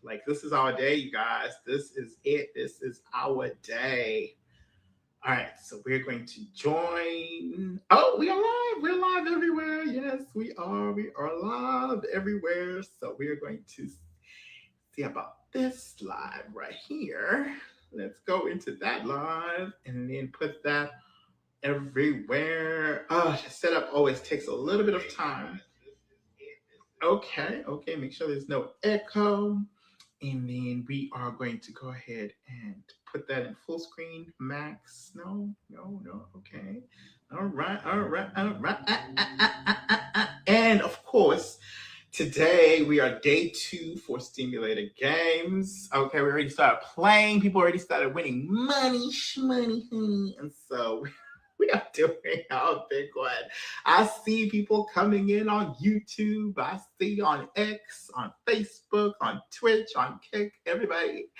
Like, this is our day, you guys. This is it. This is our day. All right, so we're going to join. Oh, we are live. We're live everywhere. Yes, we are. We are live everywhere. So we are going to see about this live right here. Let's go into that live and then put that everywhere. Oh, the setup always takes a little bit of time. Okay. Make sure there's no echo. And then we are going to go ahead and put that in full screen, max. No. Okay. All right. And of course, today we are day 2 for stimulated games. Okay, we already started playing. People already started winning money, shmoney, honey. And so we are doing our big one. I see people coming in on YouTube. I see on X, on Facebook, on Twitch, on Kick, everybody.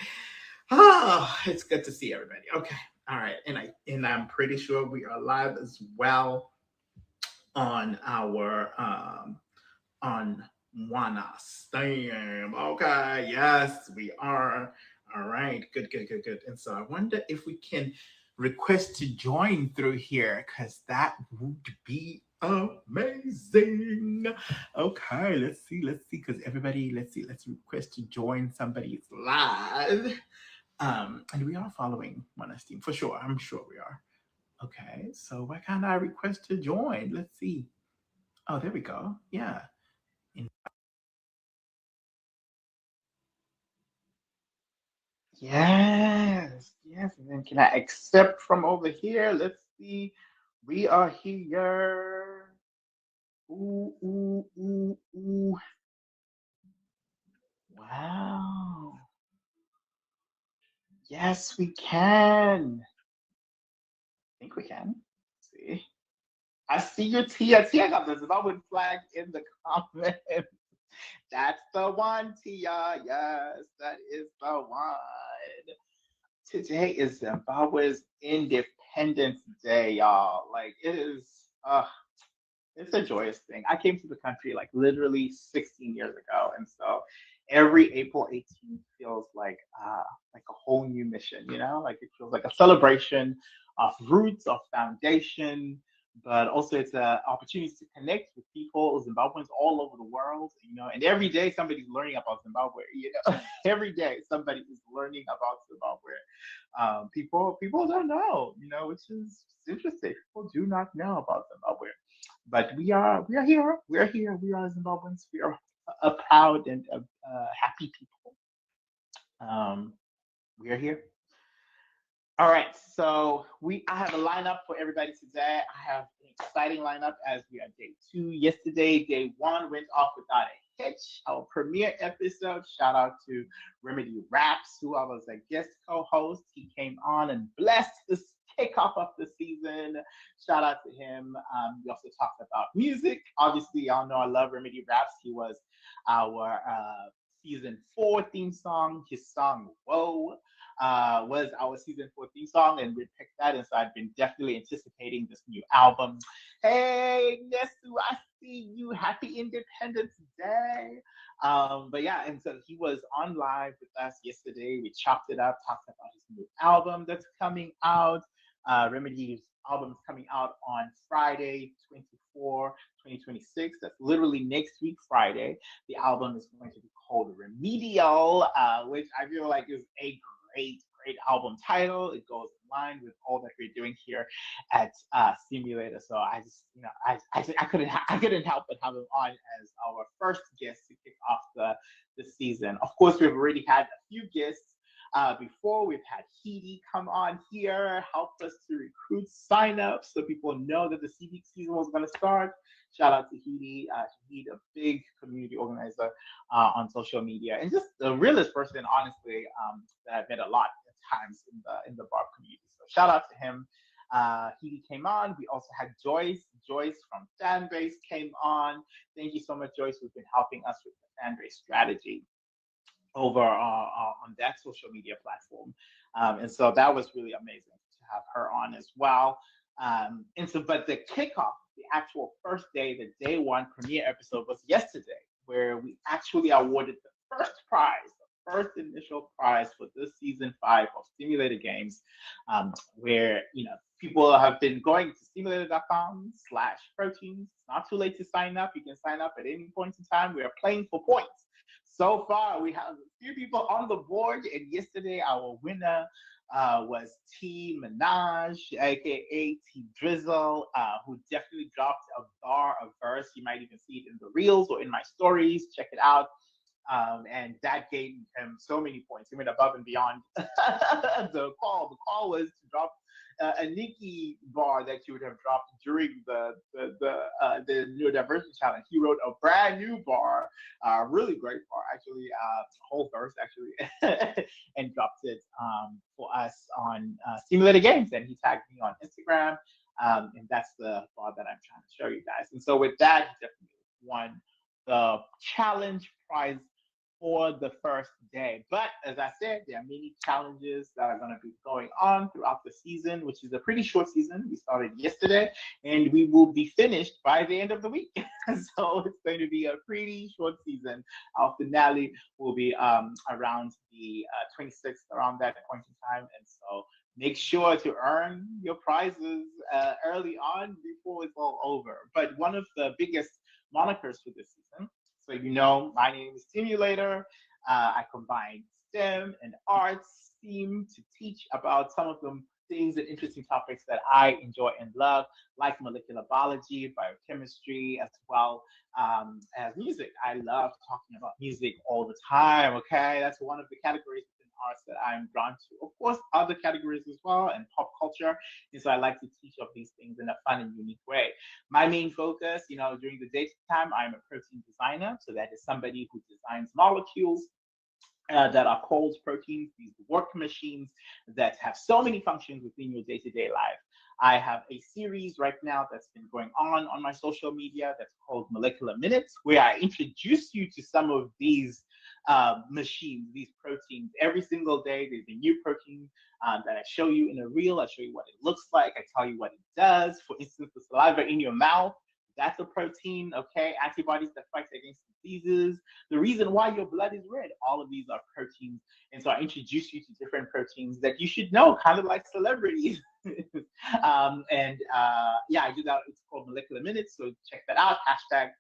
Oh, it's good to see everybody. Okay. All right. And I'm pretty sure we are live as well on our on Wanna Stam. Okay, yes, we are. All right, good. And so I wonder if we can request to join through here, because that would be amazing. Okay, let's see, because everybody, let's request to join. Somebody's live. And we are following Wanna Steam for sure. I'm sure we are. Okay, so why can't I request to join? Let's see. Oh, there we go. Yeah. Yes. And then can I accept from over here? Let's see. We are here. Ooh. Wow. Yes, we can. I think we can. Let's see. I see your Tia. Tia got the Zimbabwean flag in the comments. That's the one, Tia. Yes, that is the one. Today is Zimbabwe's Independence Day, y'all. Like, it is. It's a joyous thing. I came to the country like literally 16 years ago, and so every April 18th feels like a whole new mission. Like it feels like a celebration of roots, of foundation, but also it's an opportunity to connect with people, Zimbabweans all over the world. And every day somebody's learning about Zimbabwe. Every day somebody is learning about Zimbabwe. People don't know, which is interesting. People do not know about Zimbabwe, but we are here. We are here. We are Zimbabweans. We are a proud and happy people. Um, we are here. All right, so I have a lineup for everybody today. I have an exciting lineup as we are day 2. Yesterday, day 1 went off without a hitch. Our premiere episode. Shout out to Remedy Raps, who I was a guest co-host. He came on and blessed the kickoff of the season. Shout out to him. We also talked about music. Obviously, y'all know I love Remedy Raps. He was our season 4 theme song. His song "Whoa" was our season 4 theme song, and we picked that. And so I've been definitely anticipating this new album. Hey, Nesu, I see you. Happy Independence Day. But yeah, and so he was on live with us yesterday. We chopped it up, talked about his new album that's coming out. Remedy's album is coming out on Friday, 2026. That's literally next week, Friday. The album is going to be called Remedial, which I feel like is a great album title. It goes in line with all that we're doing here at Simulator. So I just, I couldn't help but have him on as our first guest to kick off the season. Of course, we've already had a few guests. Before we've had Heidi come on here, help us to recruit signups so people know that the season was going to start. Shout out to Heidi. Heidi, a big community organizer on social media, and just the realest person, honestly, that I've met a lot of times in the Barb community. So shout out to him. He came on. We also had Joyce. Joyce from Fanbase came on. Thank you so much, Joyce, who's been helping us with the Fanbase strategy over on that social media platform. And so that was really amazing to have her on as well. But the kickoff, the actual first day, the day 1 premiere episode was yesterday, where we actually awarded the first prize, the first initial prize for this season 5 of Simulator Games, where people have been going to simulator.com/proteins. It's not too late to sign up. You can sign up at any point in time. We are playing for points. So far, we have a few people on the board, and yesterday our winner was T Minaj, aka T Drizzle, who definitely dropped a bar, a verse. You might even see it in the reels or in my stories. Check it out. And that gave him so many points. He went above and beyond the call. The call was to drop a Nikki bar that you would have dropped during the neurodiversity challenge. He wrote a brand new bar, really great bar, actually, whole verse actually, and dropped it for us on Simulator Games. And he tagged me on Instagram, and that's the bar that I'm trying to show you guys. And so with that, he definitely won the challenge prize for the first day. But as I said, there are many challenges that are going to be going on throughout the season, which is a pretty short season. We started yesterday and we will be finished by the end of the week. So it's going to be a pretty short season. Our finale will be around the 26th, around that point in time. And so make sure to earn your prizes early on before it's all over. But one of the biggest monikers for this season, so my name is Simulator. I combine STEM and arts, STEAM, to teach about some of the things and interesting topics that I enjoy and love, like molecular biology, biochemistry, as well as music. I love talking about music all the time, okay? That's one of the categories within arts that I'm drawn to. Of course, other categories as well, and pop culture. And so I like to teach of these things in a fun and unique way. My main focus, during the daytime, I'm a protein designer. So that is somebody who designs molecules that are called proteins, these work machines that have so many functions within your day-to-day life. I have a series right now that's been going on my social media that's called Molecular Minutes, where I introduce you to some of these machines, these proteins. Every single day, there's a new protein that I show you in a reel. I show you what it looks like. I tell you what it does. For instance, the saliva in your mouth, that's a protein, okay? Antibodies that fight against diseases. The reason why your blood is red, all of these are proteins. And so I introduce you to different proteins that you should know, kind of like celebrities. I do that. It's called Molecular Minutes. So check that out. Hashtag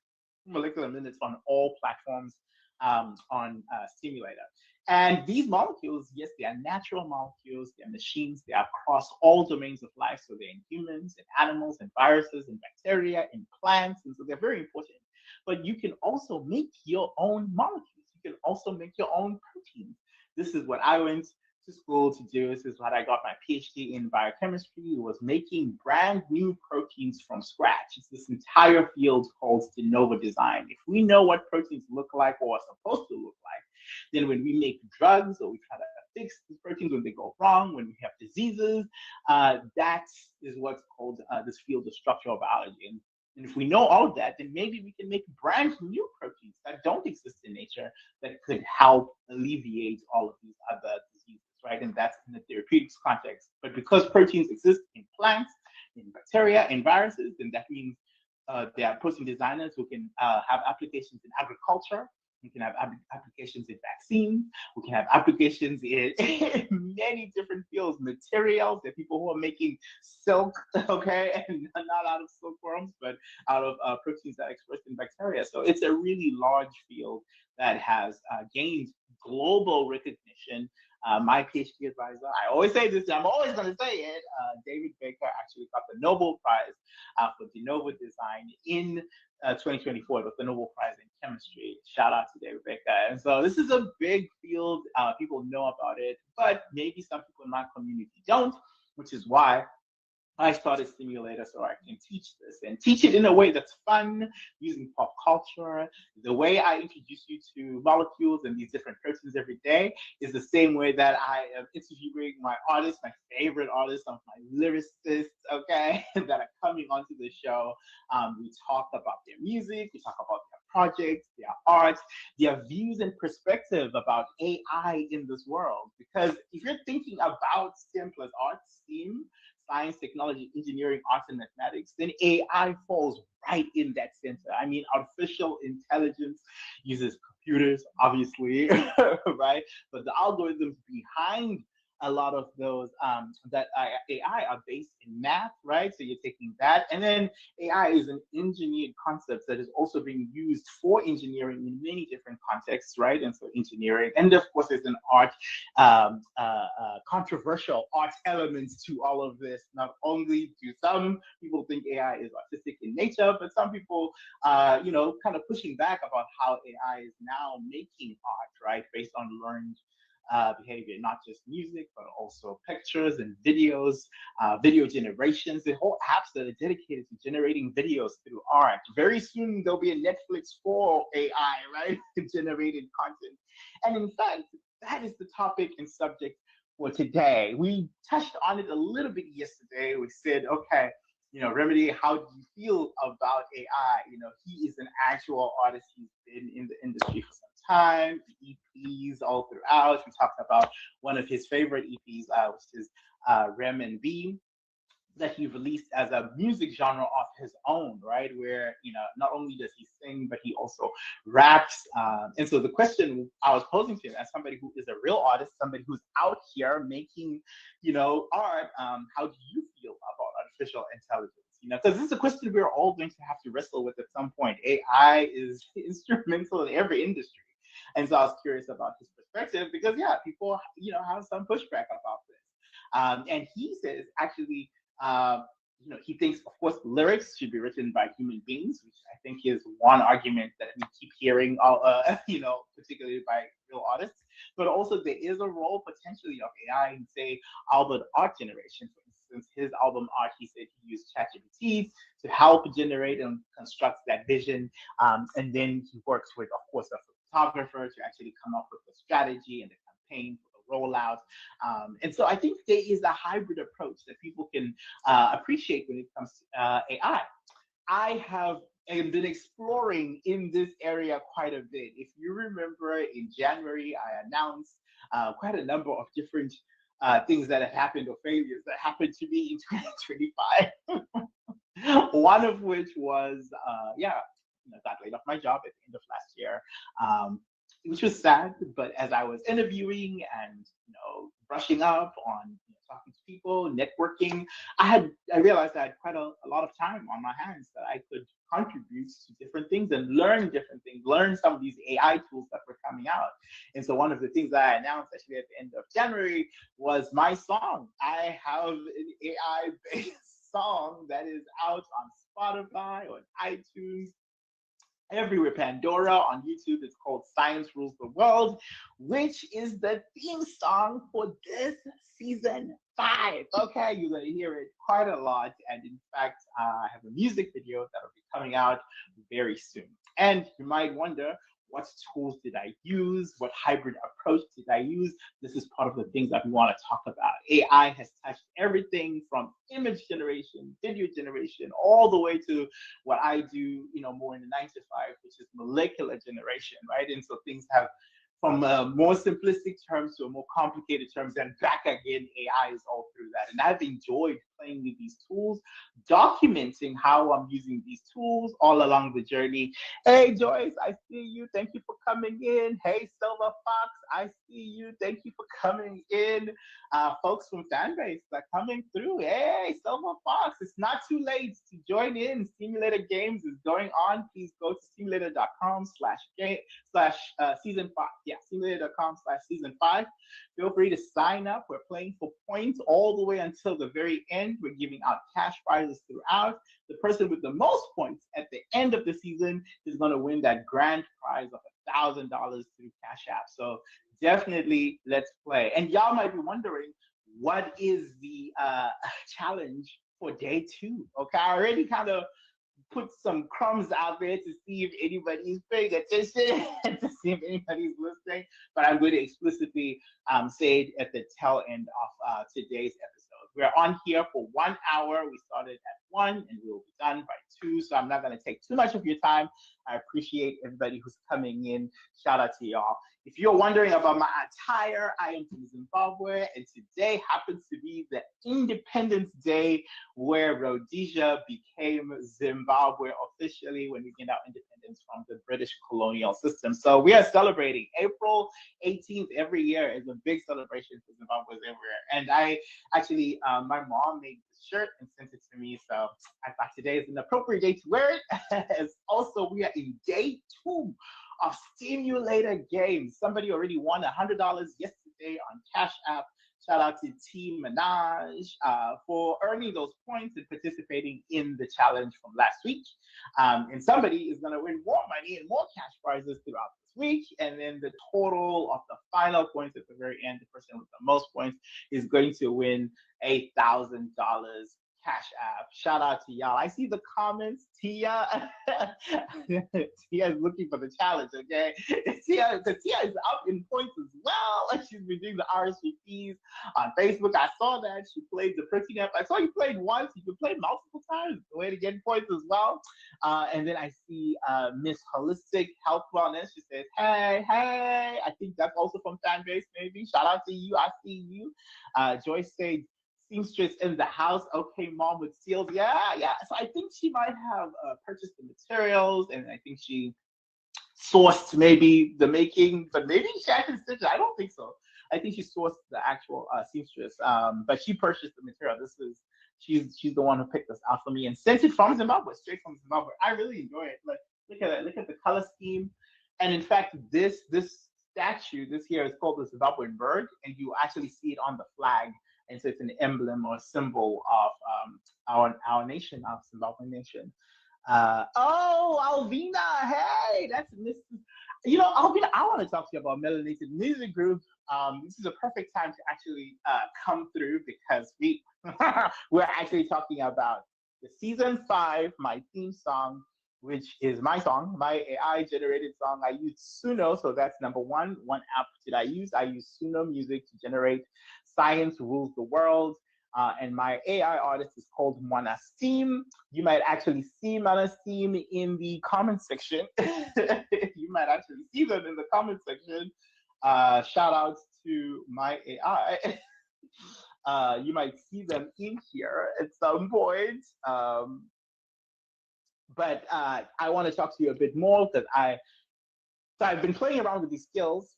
Molecular Minutes on all platforms on Simulator. And these molecules, yes, they are natural molecules, they're machines, they are across all domains of life. So they're in humans, in animals, in viruses, in bacteria, in plants. And so they're very important. But you can also make your own molecules. You can also make your own proteins. This is what I went to school to do. This is what I got my PhD in biochemistry. It was making brand new proteins from scratch. It's this entire field called de novo design. If we know what proteins look like or are supposed to look like, then when we make drugs or we try to fix these proteins when they go wrong, when we have diseases, that is what's called this field of structural biology. And if we know all of that, then maybe we can make brand new proteins that don't exist in nature that could help alleviate all of these other diseases, right? And that's in the therapeutics context. But because proteins exist in plants, in bacteria, in viruses, then that means there are protein designers who can have applications in agriculture. We can have applications in vaccines. We can have applications in many different fields, materials. There are people who are making silk, okay, and not out of silkworms, but out of proteins that are expressed in bacteria. So it's a really large field that has gained global recognition. My PhD advisor, I always say this, I'm always going to say it, David Baker actually got the Nobel Prize for de novo design in 2024. It was the Nobel Prize in chemistry. Shout out to David Baker. And so this is a big field. People know about it, but maybe some people in my community don't, which is why I started Simulator so I can teach this and teach it in a way that's fun, using pop culture. The way I introduce you to molecules and these different proteins every day is the same way that I am interviewing my artists, my favorite artists, some of my lyricists, okay, that are coming onto the show. We talk about their music, we talk about their projects, their art, their views and perspective about AI in this world. Because if you're thinking about STEM plus art, STEAM, science, technology, engineering, arts, and mathematics, then AI falls right in that center. I mean, artificial intelligence uses computers, obviously, right? But the algorithms behind a lot of those that AI are based in math, right? So you're taking that, and then AI is an engineered concept that is also being used for engineering in many different contexts, right? And so engineering, and of course, there's an art, controversial art elements to all of this. Not only do some people think AI is artistic in nature, but some people, kind of pushing back about how AI is now making art, right, based on learned behavior, not just music, but also pictures and videos, video generations, the whole apps that are dedicated to generating videos through art. Very soon, there'll be a Netflix for AI, right? Generated content. And in fact, that is the topic and subject for today. We touched on it a little bit yesterday. We said, okay, Remedy, how do you feel about AI? He is an actual artist. He's been in the industry for some time, EPs all throughout. We talked about one of his favorite EPs, which is Rem and B, that he released as a music genre of his own, right? Where, not only does he sing, but he also raps. And so the question I was posing to him as somebody who is a real artist, somebody who's out here making, art, how do you feel about artificial intelligence? Because this is a question we're all going to have to wrestle with at some point. AI is instrumental in every industry. And so I was curious about his perspective because, yeah, people, have some pushback about this. And he says, actually, he thinks, of course, lyrics should be written by human beings, which I think is one argument that we keep hearing, particularly by real artists. But also, there is a role potentially of AI in, say, album art generation. For instance, his album art, he said he used ChatGPT to help generate and construct that vision. And then he works with, of course, a photographer to actually come up with the strategy and the campaign for the rollout. And so I think there is a hybrid approach that people can appreciate when it comes to AI. I have been exploring in this area quite a bit. If you remember, in January, I announced quite a number of different things that have happened or failures that happened to me in 2025. One of which was, got laid off my job at the end of last year. Which was sad, but as I was interviewing and brushing up on talking to people, networking, I realized I had quite a lot of time on my hands that I could contribute to different things and learn different things, learn some of these AI tools that were coming out. And so one of the things that I announced actually at the end of January was my song. I have an AI-based song that is out on Spotify, on iTunes, everywhere, Pandora, on YouTube. It's called Science Rules the World, which is the theme song for this season 5. Okay, you're going to hear it quite a lot. And in fact, I have a music video that'll be coming out very soon. And you might wonder, what tools did I use? What hybrid approach did I use? This is part of the things that we want to talk about. AI has touched everything from image generation, video generation, all the way to what I do, more in the 9 to 5, which is molecular generation, right? And so things have from more simplistic terms to a more complicated terms, and back again, AI is all through that. And I've enjoyed playing with these tools, documenting how I'm using these tools all along the journey. Hey, Joyce, I see you. Thank you for coming in. Hey, Silver Fox, I see you. Thank you for coming in. Folks from Fanbase are coming through. Hey, Silver Fox, it's not too late to join in. Simulator Games is going on. Please go to simulator.com/season 5. Yeah, simulator.com/season 5. Feel free to sign up. We're playing for points all the way until the very end. We're giving out cash prizes throughout. The person with the most points at the end of the season is going to win that grand prize of $1,000 through Cash App. So definitely, let's play. And y'all might be wondering, what is the challenge for day 2? Okay, I already kind of put some crumbs out there to see if anybody's paying attention and to see if anybody's listening, but I'm going to explicitly say it at the tail end of today's episode. we're on here for 1 hour. We started at 1 and we'll be done by 2. So I'm not going to take too much of your time. I appreciate everybody who's coming in. Shout out to y'all. If you're wondering about my attire, I am from Zimbabwe, and today happens to be the Independence Day where Rhodesia became Zimbabwe officially when we gained our independence from the British colonial system. So we are celebrating April 18th every year is a big celebration for Zimbabweans everywhere. And I actually, my mom made the shirt and sent it to me. So I thought today is an appropriate day to wear it. As also, we are in day 2 of simulator games. Somebody already won $100 yesterday on Cash App. Shout out to Team Minaj for earning those points and participating in the challenge from last week. And somebody is going to win more money and more cash prizes throughout this week. And then the total of the final points at the very end, the person with the most points is going to win $8,000 Cash App. Shout out to y'all. I see the comments. Tia, Tia is looking for the challenge. Okay, Tia is up in points as well. She's been doing the RSVPs on Facebook. I saw that she played the Pretty App. I saw you played once. You can play multiple times. The way to get points as well. And then I see Miss Holistic Health Wellness. She says, "Hey, hey." I think that's also from Fanbase. Maybe. Shout out to you. I see you. Joyce said, seamstress in the house. Okay, mom with seals. Yeah. So I think she might have purchased the materials, and I think she sourced maybe the making, but maybe she actually stitched it. I don't think so. I think she sourced the actual seamstress, but she purchased the material. She's the one who picked this out for me and sent it from Zimbabwe, straight from Zimbabwe. I really enjoy it. Like, look at it. Look at the color scheme, and in fact, this statue, this here is called the Zimbabwean bird, and you actually see it on the flag. And so it's an emblem or symbol of our nation, our Zimbabwean nation. Oh, Alvina, hey, that's Mrs. Alvina, I want to talk to you about Melanated Music Group. This is a perfect time to actually come through because we're actually talking about the season 5, my theme song, which is my song, my AI generated song. I use Suno, so that's number one. What app did I use? I use Suno Music to generate Science Rules the World. And my AI artist is called Mwana Steam. You might actually see Mwana Steam in the comment section. You might actually see them in the comment section. Shout out to my AI. You might see them in here at some point. But I want to talk to you a bit more because I've been playing around with these skills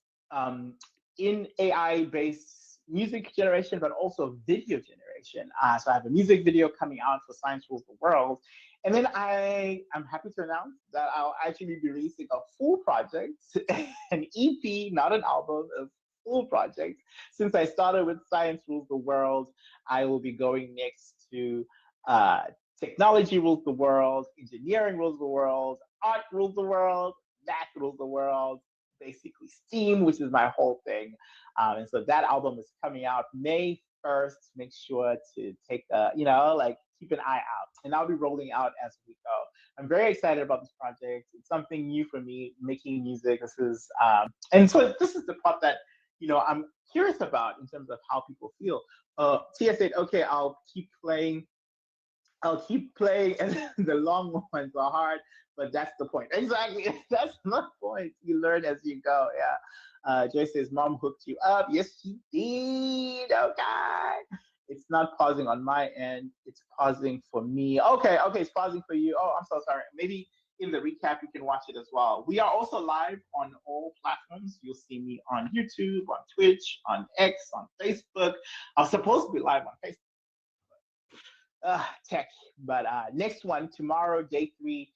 in AI-based music generation, but also video generation. So I have a music video coming out for Science Rules the World. And then I'm happy to announce that I'll actually be releasing a full project, an EP, not an album, a full project. Since I started with Science Rules the World, I will be going next to technology rules the world, engineering rules the world, art rules the world, math rules the world, basically STEAM, which is my whole thing. And so that album is coming out May 1st. Make sure to take keep an eye out. And I'll be rolling out as we go. I'm very excited about this project. It's something new for me, making music. This is the part that I'm curious about in terms of how people feel. Tia said, okay, I'll keep playing, and the long ones are hard, but that's the point. Exactly, that's the point. You learn as you go. Yeah. Joy says, "Mom hooked you up." Yes, she did. Okay. It's not pausing on my end. It's pausing for me. Okay, it's pausing for you. Oh, I'm so sorry. Maybe in the recap you can watch it as well. We are also live on all platforms. You'll see me on YouTube, on Twitch, on X, on Facebook. I was supposed to be live on Facebook. Tech. But next one, tomorrow, day 3,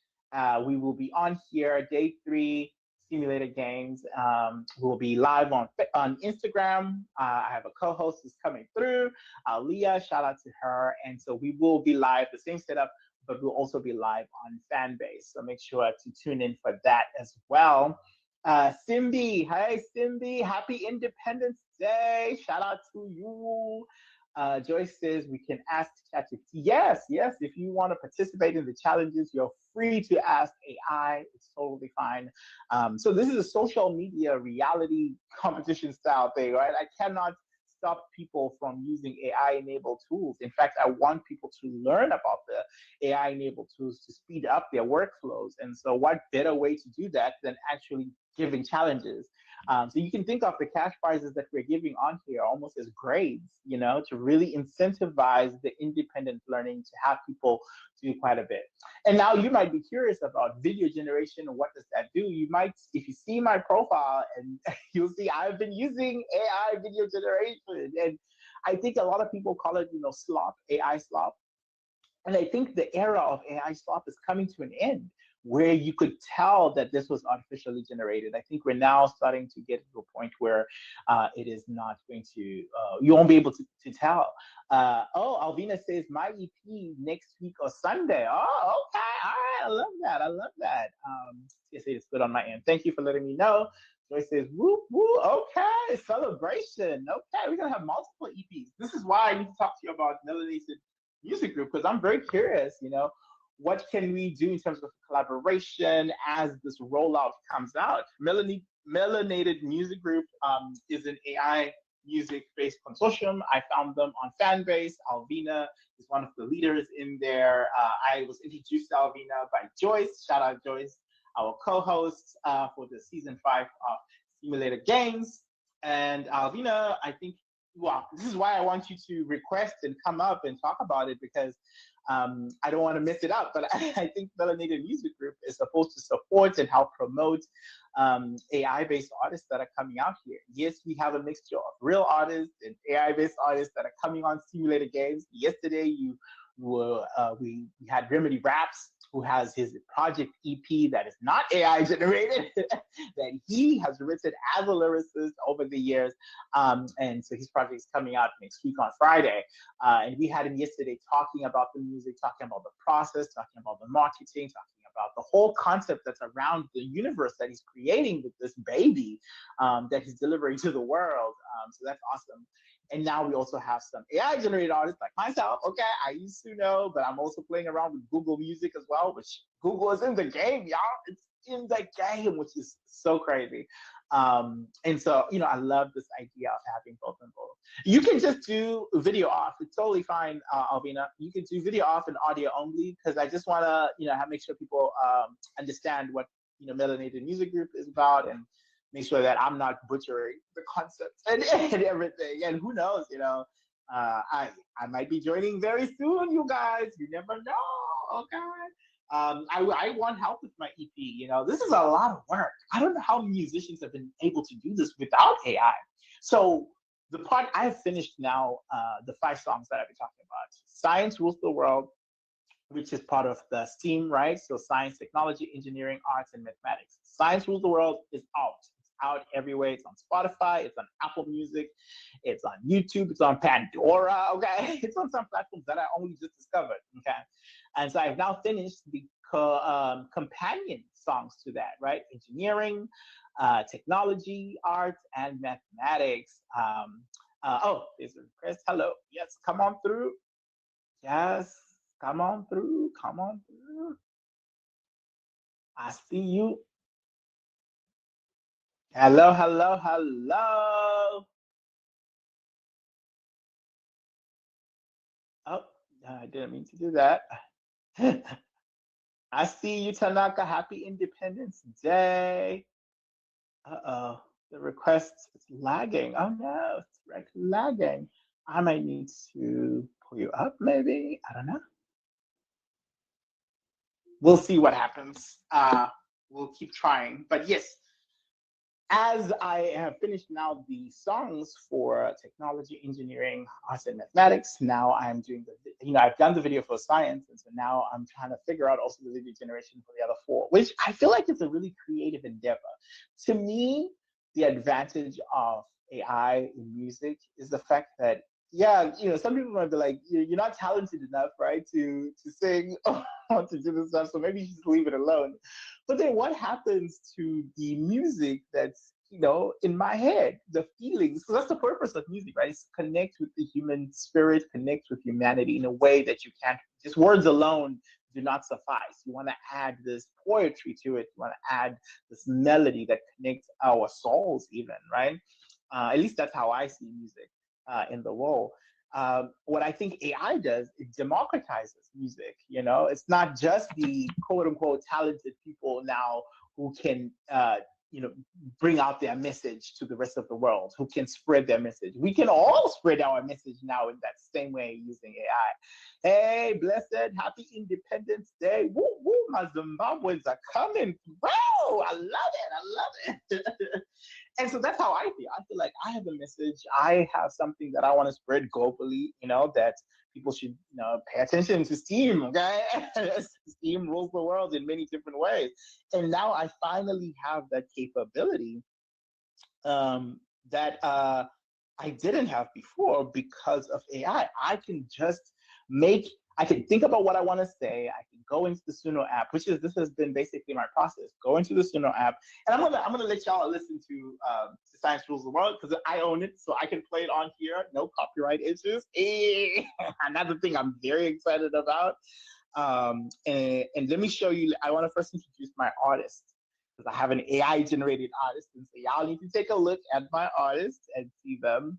we will be on here. Day 3, simulator games. We'll be live on Instagram. I have a co-host who's coming through, Leah. Shout out to her. And so we will be live, the same setup, but we'll also be live on Fanbase. So make sure to tune in for that as well. Simbi, hey Simbi, happy Independence Day. Shout out to you. Joyce says we can ask ChatGPT. Yes. If you want to participate in the challenges, you're free to ask AI. It's totally fine. So this is a social media reality competition style thing, right? I cannot stop people from using AI-enabled tools. In fact, I want people to learn about the AI-enabled tools to speed up their workflows. And so, what better way to do that than actually giving challenges? So you can think of the cash prizes that we're giving on here almost as grades, to really incentivize the independent learning to have people do quite a bit. And now you might be curious about video generation and what does that do? You might, if you see my profile, and you'll see I've been using AI video generation. And I think a lot of people call it, slop, AI slop. And I think the era of AI slop is coming to an end where you could tell that this was artificially generated. I think we're now starting to get to a point where it is not going to, you won't be able to tell. Alvina says, my EP next week or Sunday. Oh, okay. All right. I love that. I love that. TSA is good on my end. Thank you for letting me know. Joyce says, woo, woo, okay, celebration. Okay, we're going to have multiple EPs. This is why I need to talk to you about Melanated Music Group, because I'm very curious, what can we do in terms of collaboration as this rollout comes out? Melanated Music Group is an AI music-based consortium. I found them on Fanbase. Alvina is one of the leaders in there. I was introduced to Alvina by Joyce. Shout out Joyce, our co-host for the season 5 of Simulated Games. And Alvina, I think, well, this is why I want you to request and come up and talk about it, because I don't want to mess it up, but I think Melanated Music Group is supposed to support and help promote AI-based artists that are coming out here. Yes, we have a mixture of real artists and AI-based artists that are coming on Simulated Games. Yesterday, we had Remedy Raps, who has his project EP that is not AI generated, that he has written as a lyricist over the years. And so his project is coming out next week on Friday. And we had him yesterday talking about the music, talking about the process, talking about the marketing, talking about the whole concept that's around the universe that he's creating with this baby that he's delivering to the world. So that's awesome. And now we also have some AI generated artists like myself. Okay, I used to know, but I'm also playing around with Google Music as well, which Google is in the game, y'all. It's in the game, which is so crazy. And so, I love this idea of having both and both. You can just do video off. It's totally fine, Alvina. You can do video off and audio only, because I just want to, make sure people understand what, Melanated Music Group is about, and make sure that I'm not butchering the concepts and everything. And who knows, I might be joining very soon, you guys. You never know, okay? I want help with my EP. This is a lot of work. I don't know how musicians have been able to do this without AI. So the part I have finished now, the 5 songs that I've been talking about. Science Rules the World, which is part of the STEAM, right? So science, technology, engineering, arts, and mathematics. Science Rules the World is out. It's out everywhere. It's on Spotify. It's on Apple Music. It's on YouTube. It's on Pandora, okay? It's on some platforms that I only just discovered, okay? And so I've now finished the companion songs to that, right? Engineering, technology, arts, and mathematics. There's a request. Hello. Yes, come on through. Yes. Come on through. Come on through. I see you. Hello, hello, hello. Oh, I didn't mean to do that. I see you, Tanaka. Happy Independence Day. Uh-oh. The request is lagging. Oh no, it's lagging. I might need to pull you up, maybe. I don't know. We'll see what happens. We'll keep trying. But yes, as I have finished now the songs for technology, engineering, arts, and mathematics, now I'm doing I've done the video for science, and so now I'm trying to figure out also the video generation for the other 4, which I feel like is a really creative endeavor. To me, the advantage of AI in music is the fact that, yeah, some people might be like, you're not talented enough, right, to sing or to do this stuff, so maybe you should just leave it alone. But then what happens to the music that's, in my head, the feelings? So that's the purpose of music, right? It's connect with the human spirit, connect with humanity in a way that you can't, just words alone do not suffice. You want to add this poetry to it. You want to add this melody that connects our souls even, right? At least that's how I see music. in the role. What I think AI does, it democratizes music. It's not just the quote unquote talented people now who can, you know, bring out their message to the rest of the world, who can spread their message. We can all spread our message now in that same way using AI. Hey, blessed, happy Independence Day. Woo, woo, my Zimbabweans are coming through. I love it. I love it. And so that's how I feel. I feel like I have a message. I have something that I want to spread globally, that people should, pay attention to STEAM, okay? STEAM rules the world in many different ways. And now I finally have that capability that I didn't have before because of AI. I can think about what I want to say. I can go into the Suno app, this has been basically my process. Go into the Suno app, and I'm gonna let y'all listen to Science Rules the World because I own it, so I can play it on here. No copyright issues. Another thing I'm very excited about. And let me show you. I want to first introduce my artist because I have an AI generated artist, and so y'all need to take a look at my artist and see them.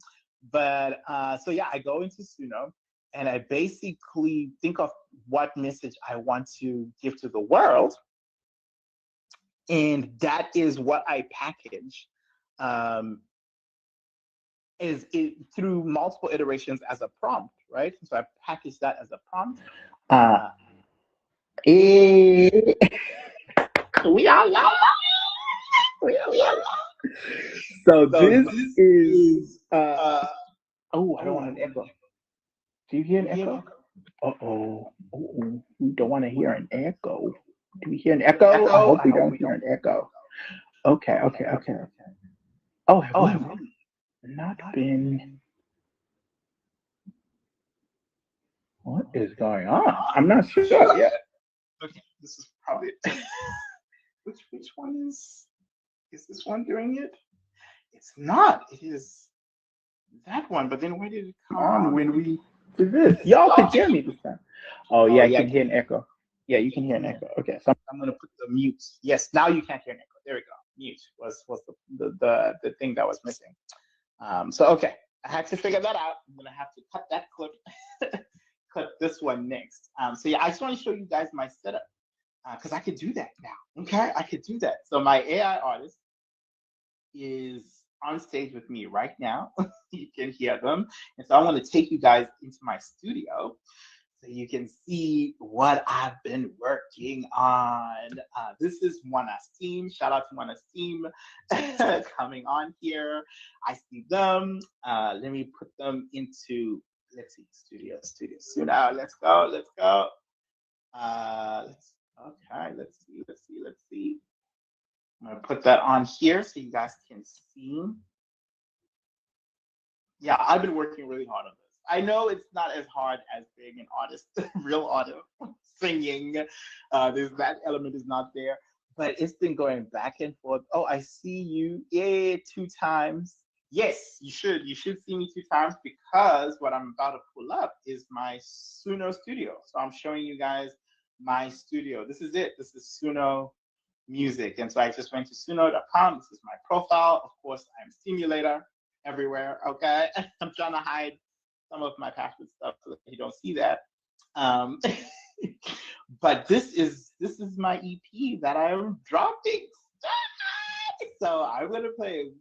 But so yeah, I go into Suno. And I basically think of what message I want to give to the world. And that is what I package through multiple iterations as a prompt, right? So I package that as a prompt. We are live. We are live. So this is, I don't want an echo. Do you hear an echo? Uh-oh. We don't want to hear an echo. Do we hear an echo? I hope we don't hear an echo. Okay. Oh, have we not been... What is going on? I'm not sure yet. Okay, this is probably it. Which one is this one doing it? It's not. It is that one, but then where did it come on when we did this? Y'all can hear me this time. Oh yeah, I can hear an echo. Yeah, you can hear an echo. Okay, so I'm gonna put the mute. Yes, now you can't hear an echo. There we go. Mute was the thing that was missing. So okay, I had to figure that out. I'm gonna have to cut that clip, cut this one next. So yeah, I just want to show you guys my setup because I could do that now. Okay, I could do that. So my AI artist is on stage with me right now. You can hear them. And so I want to take you guys into my studio so you can see what I've been working on. This is Mona's team. Shout out to Mona's team coming on here. I see them. Let me put them into, let's see, studio. Let's go. Let's see. I'm gonna put that on here so you guys can see. Yeah, I've been working really hard on this. I know it's not as hard as being an artist, real artist, singing. That element is not there, but it's been going back and forth. Oh, I see you. Yeah, 2 times. Yes, you should. You should see me 2 times because what I'm about to pull up is my Suno studio. So I'm showing you guys my studio. This is it. This is Suno Music. And so I just went to suno.com. This is my profile. Of course, I'm Simulator everywhere. Okay. I'm trying to hide some of my password stuff so that you don't see that. But this is my EP that I'm dropping. So I'm going to play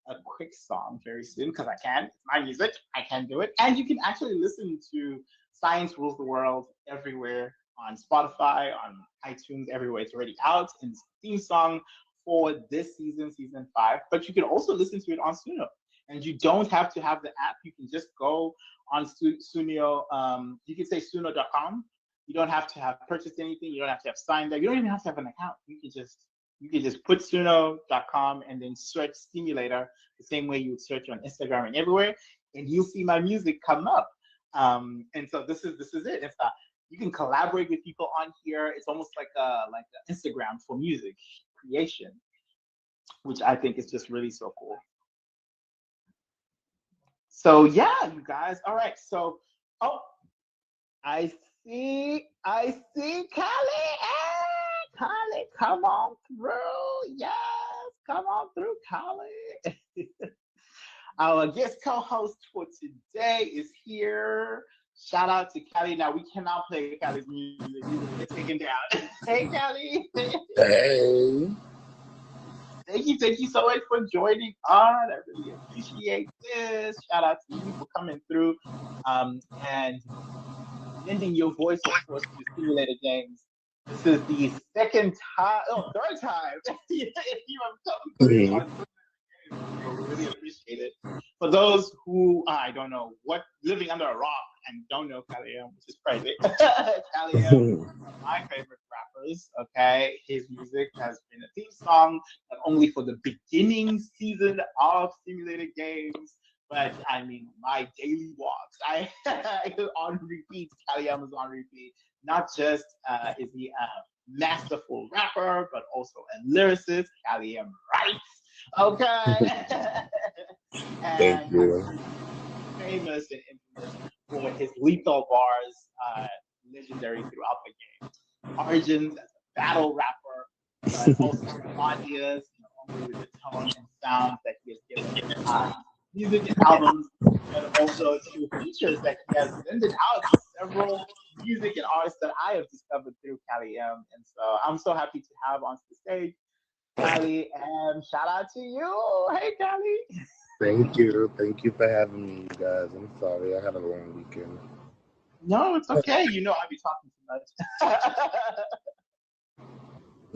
a quick song very soon because I can. It's my music. I can do it. And you can actually listen to Science Rules the World everywhere on Spotify, on iTunes, everywhere. It's already out. And it's the theme song for this season, season 5. But you can also listen to it on Suno. And you don't have to have the app. You can just go on Suno. You can say suno.com. You don't have to have purchased anything. You don't have to have signed up. You don't even have to have an account. You can just put suno.com and then search Simulator the same way you would search on Instagram and everywhere, and you'll see my music come up. And so this is it. It's you can collaborate with people on here. It's almost like an Instagram for music creation, which I think is just really so cool. So yeah, you guys. All right. So I see Kylie. Hey, Kylie, come on through. Yes, come on through, Kylie. Our guest co-host for today is here. Shout out to Callie. Now we cannot play Callie's music. We will get taken down. Hey, Callie. Hey. Thank you so much for joining on. I really appreciate this. Shout out to you for coming through and lending your voice, of course, to simulated games. This is the third time you have come through Mhm. on so we really appreciate it. For those who I don't know what living under a rock and don't know Kaliem, which is crazy. Kaliem is one of my favorite rappers. Okay, his music has been a theme song not only for the beginning season of simulated games, but I mean my daily walks. I on repeat. Kaliem is on repeat. Not just is he a masterful rapper, but also a lyricist. Kaliem writes. Okay. Thank And I you. mean, he's famous and infamous for his lethal bars, legendary throughout the game. His origins as a battle rapper, but also Claudia's, only with the tone and sounds that he has given music and albums, but also to features that he has lended out to several music and artists that I have discovered through Cali M. And so I'm so happy to have on the stage Callie, and shout out to you. Hey, Callie. Thank you. Thank you for having me, you guys. I'm sorry I had a long weekend. No, it's okay. I be talking too much.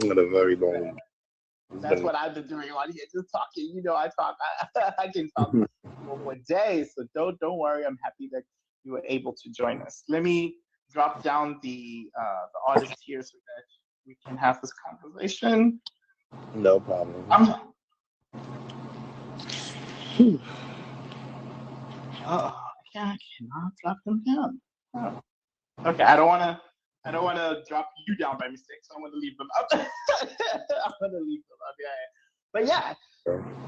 I had a very long weekend. It's That's been what I've been doing on here, just talking. I talk. I can talk for days. So don't worry. I'm happy that you were able to join us. Let me drop down the artist here so that we can have this conversation. no problem. I'm. I cannot drop them down. Oh. Okay, I don't want to. I don't want to drop you down by mistake, so I'm going to leave them up. I'm going to leave them up. Yeah, yeah. But yeah,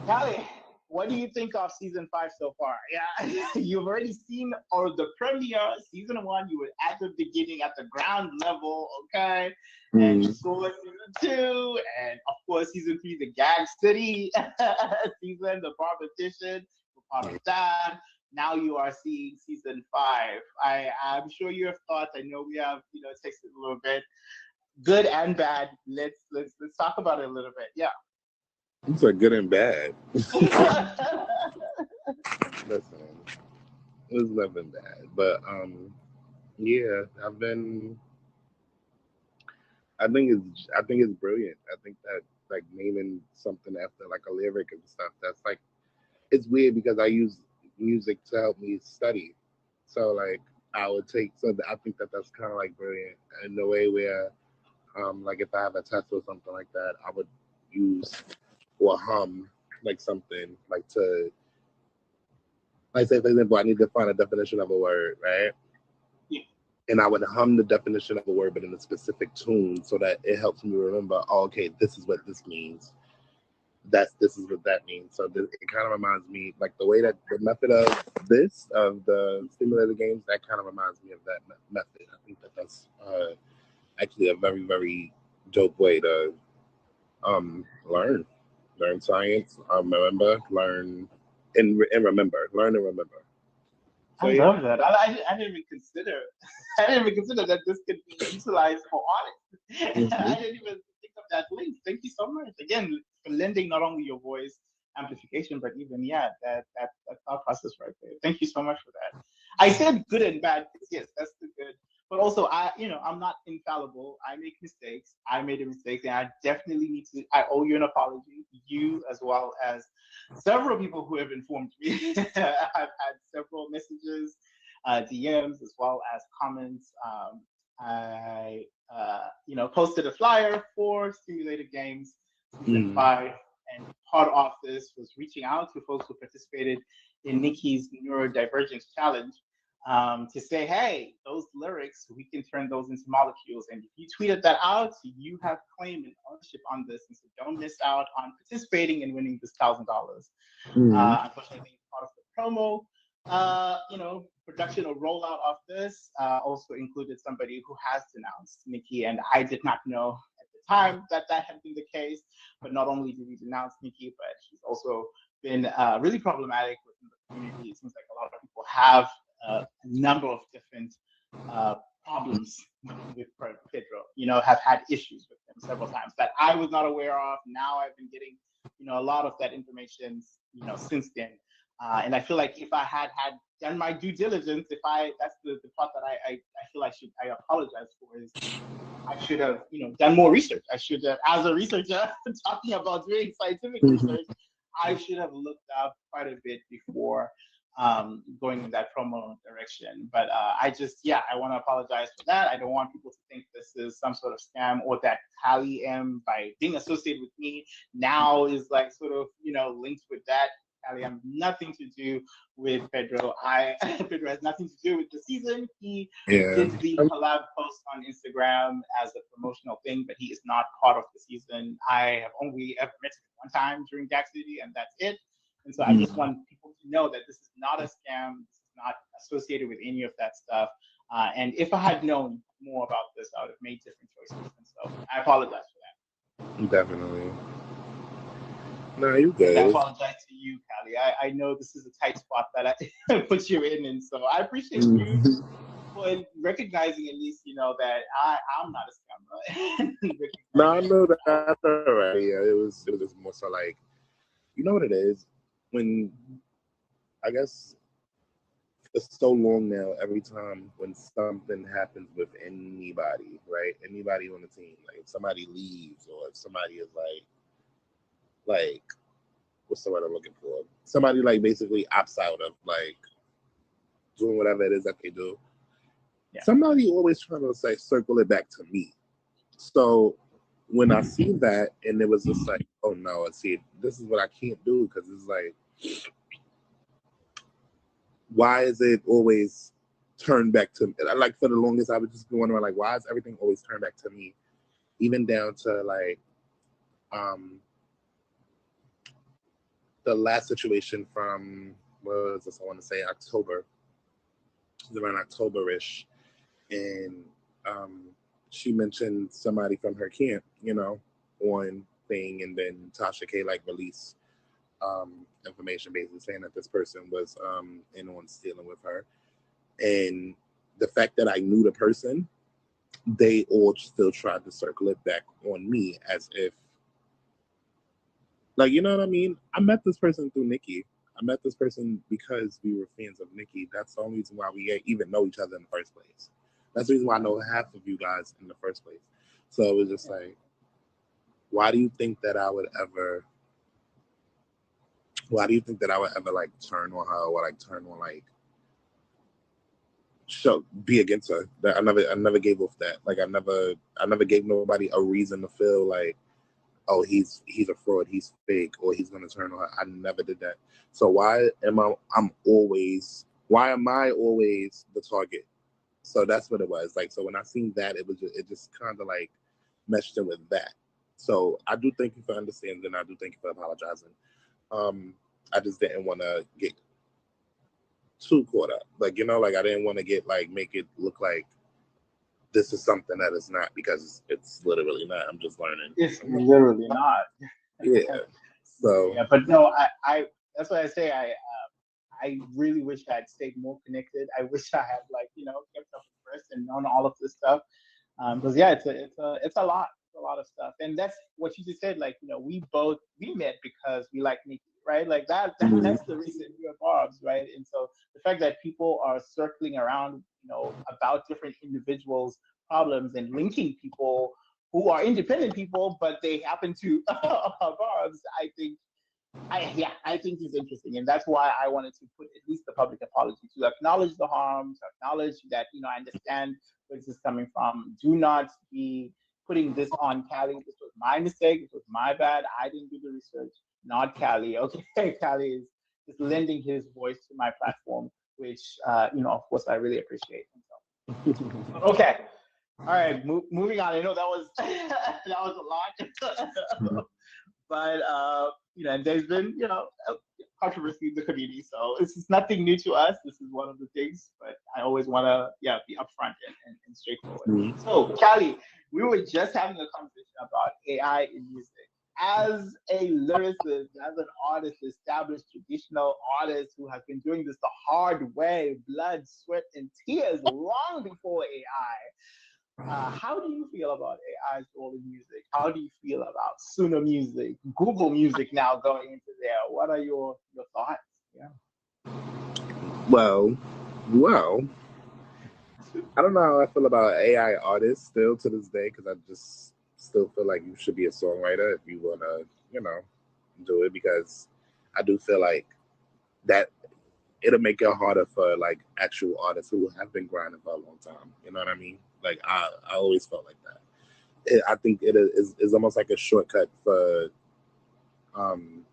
Callie, what do you think of season 5 so far? Yeah, you've already seen or the premiere, season 1. You were at the beginning, at the ground level, okay, and you Mm. saw season 2, and of course season 3, the Gag City season, the Barbertician. We're part of that. Now you are seeing season 5. I'm sure you have thoughts. I know we have, it takes a little bit, good and bad. Let's talk about it a little bit. Yeah. It's a good and bad. Listen, it was nothing bad. But yeah, I think it's brilliant. I think that like naming something after like a lyric and stuff, that's like it's weird because I use music to help me study. So like I think that that's kind of like brilliant in the way where like if I have a test or something like that, I would use or hum like something like to like say for example I need to find a definition of a word, right? Yeah. And I would hum the definition of a word but in a specific tune so that it helps me remember, oh, okay, this is what this means. This is what that means. So it kind of reminds me, like the way that the method of the simulator games, that kind of reminds me of that method. I think that that's actually a very very dope way to learn science, remember, learn and remember, learn and remember. I So yeah. love that. I didn't even consider. I didn't even consider that this could be utilized for audit. I Hmm. didn't even think of that link. Thank you so much again for lending not only your voice amplification, but even that thought process right there. Thank you so much for that. I said good and bad because yes, that's the good. But also, I'm not infallible. I make mistakes. I made a mistake, and I definitely need to. I owe you an apology. You as well as several people who have informed me. I've had several messages, DMs, as well as comments. I, posted a flyer for Simulated Games Season Mm. 5, and part of this was reaching out to folks who participated in Nikki's Neurodivergence Challenge to say, hey, those lyrics, we can turn those into molecules. And if you tweeted that out, you have claim and ownership on this. And so don't miss out on participating and winning this $1,000. Mm. Unfortunately, part of the promo, production or rollout of this also included somebody who has denounced Nikki, and I did not know at the time that that had been the case. But not only did he denounce Nikki, but he's also been really problematic within the community. It seems like a lot of people have a number of different problems with Pedro. Have had issues with him several times that I was not aware of. Now I've been getting, a lot of that information, since then. And I feel like if I had done my due diligence, that's the part that I feel I apologize for, is I should have, done more research. I should have, as a researcher, talking about doing scientific research, I should have looked up quite a bit before going in that promo direction. But I want to apologize for that. I don't want people to think this is some sort of scam, or that Tally M, by being associated with me, now is like sort of, linked with that. Tally M, nothing to do with Pedro. Pedro has nothing to do with the season. He did the collab post on Instagram as a promotional thing, but he is not part of the season. I have only ever met him one time during Jack City, and that's it. And so I just want people to know that this is not a scam. This is not associated with any of that stuff. And if I had known more about this, I would have made different choices. And so I apologize for that. Definitely. No, you good. And I apologize to you, Callie. I know this is a tight spot that I put you in. And so I appreciate you for recognizing at least, that I'm not a scammer. No, I know that. That's all right. Yeah, it was just more so like, you know what it is? When, I guess, it's so long now, every time when something happens with anybody, right? Anybody on the team, like if somebody leaves, or if somebody is like, what's the word I'm looking for? Somebody like basically opts out of like doing whatever it is that they do. Yeah. Somebody always trying to say circle it back to me. So when I see that, and it was just like, oh no, see, this is what I can't do, because it's like, why is it always turned back to me? Like for the longest, I was just wondering, like, why is everything always turned back to me? Even down to like the last situation from, what was this? I want to say October. It was around October-ish, and she mentioned somebody from her camp, on thing, and then Tasha K like released information basically saying that this person was in on stealing with her. And the fact that I knew the person, they all still tried to circle it back on me as if, like, you know what I mean? I met this person through Nikki. I met this person because we were fans of Nikki. That's the only reason why we even know each other in the first place. That's the reason why I know half of you guys in the first place. So it was just like, why do you think that I would ever like turn on her, or like turn on like be against her? That I never gave off that. Like I never gave nobody a reason to feel like, oh, he's a fraud, he's fake, or he's gonna turn on her. I never did that. So why am I always the target? So that's what it was. Like, so when I seen that, it just kind of like meshed in with that. So I do thank you for understanding, and I do thank you for apologizing. I just didn't want to get too caught up. Like, like I didn't want to get like, make it look like this is something that is not, because it's literally not. I'm just learning. It's literally not. Yeah. So. Yeah, but no, I that's why I say I really wish I had stayed more connected. I wish I had kept up with Chris and known all of this stuff. Because it's a lot. A lot of stuff, and that's what you just said. Like, we met because we like Nikki, right? Like that's the reason we are Barbs, right? And so the fact that people are circling around, about different individuals' problems and linking people who are independent people, but they happen to are Barbs, I think is interesting, and that's why I wanted to put at least the public apology, to acknowledge the harm, to acknowledge that I understand where this is coming from. Do not be putting this on Callie. This was my mistake. This was my bad. I didn't do the research, not Callie. Okay, Callie is just lending his voice to my platform, which, of course, I really appreciate. Okay. All right, moving on. I know that was a lot, but and there's been controversy in the community, so this is nothing new to us. This is one of the things, but I always want to be upfront and straightforward. So, Callie, we were just having a conversation about AI in music, as a lyricist, as an artist, established traditional artist who has been doing this the hard way, blood, sweat, and tears long before AI, how do you feel about AI's role in music? How do you feel about Suno Music, Google Music now going into there? What are your thoughts? Yeah. Well, I don't know how I feel about AI artists still to this day because I just still feel like you should be a songwriter if you want to, do it because I do feel like that it'll make it harder for like actual artists who have been grinding for a long time. You know what I mean? Like I always felt like that. I think it is almost like a shortcut for um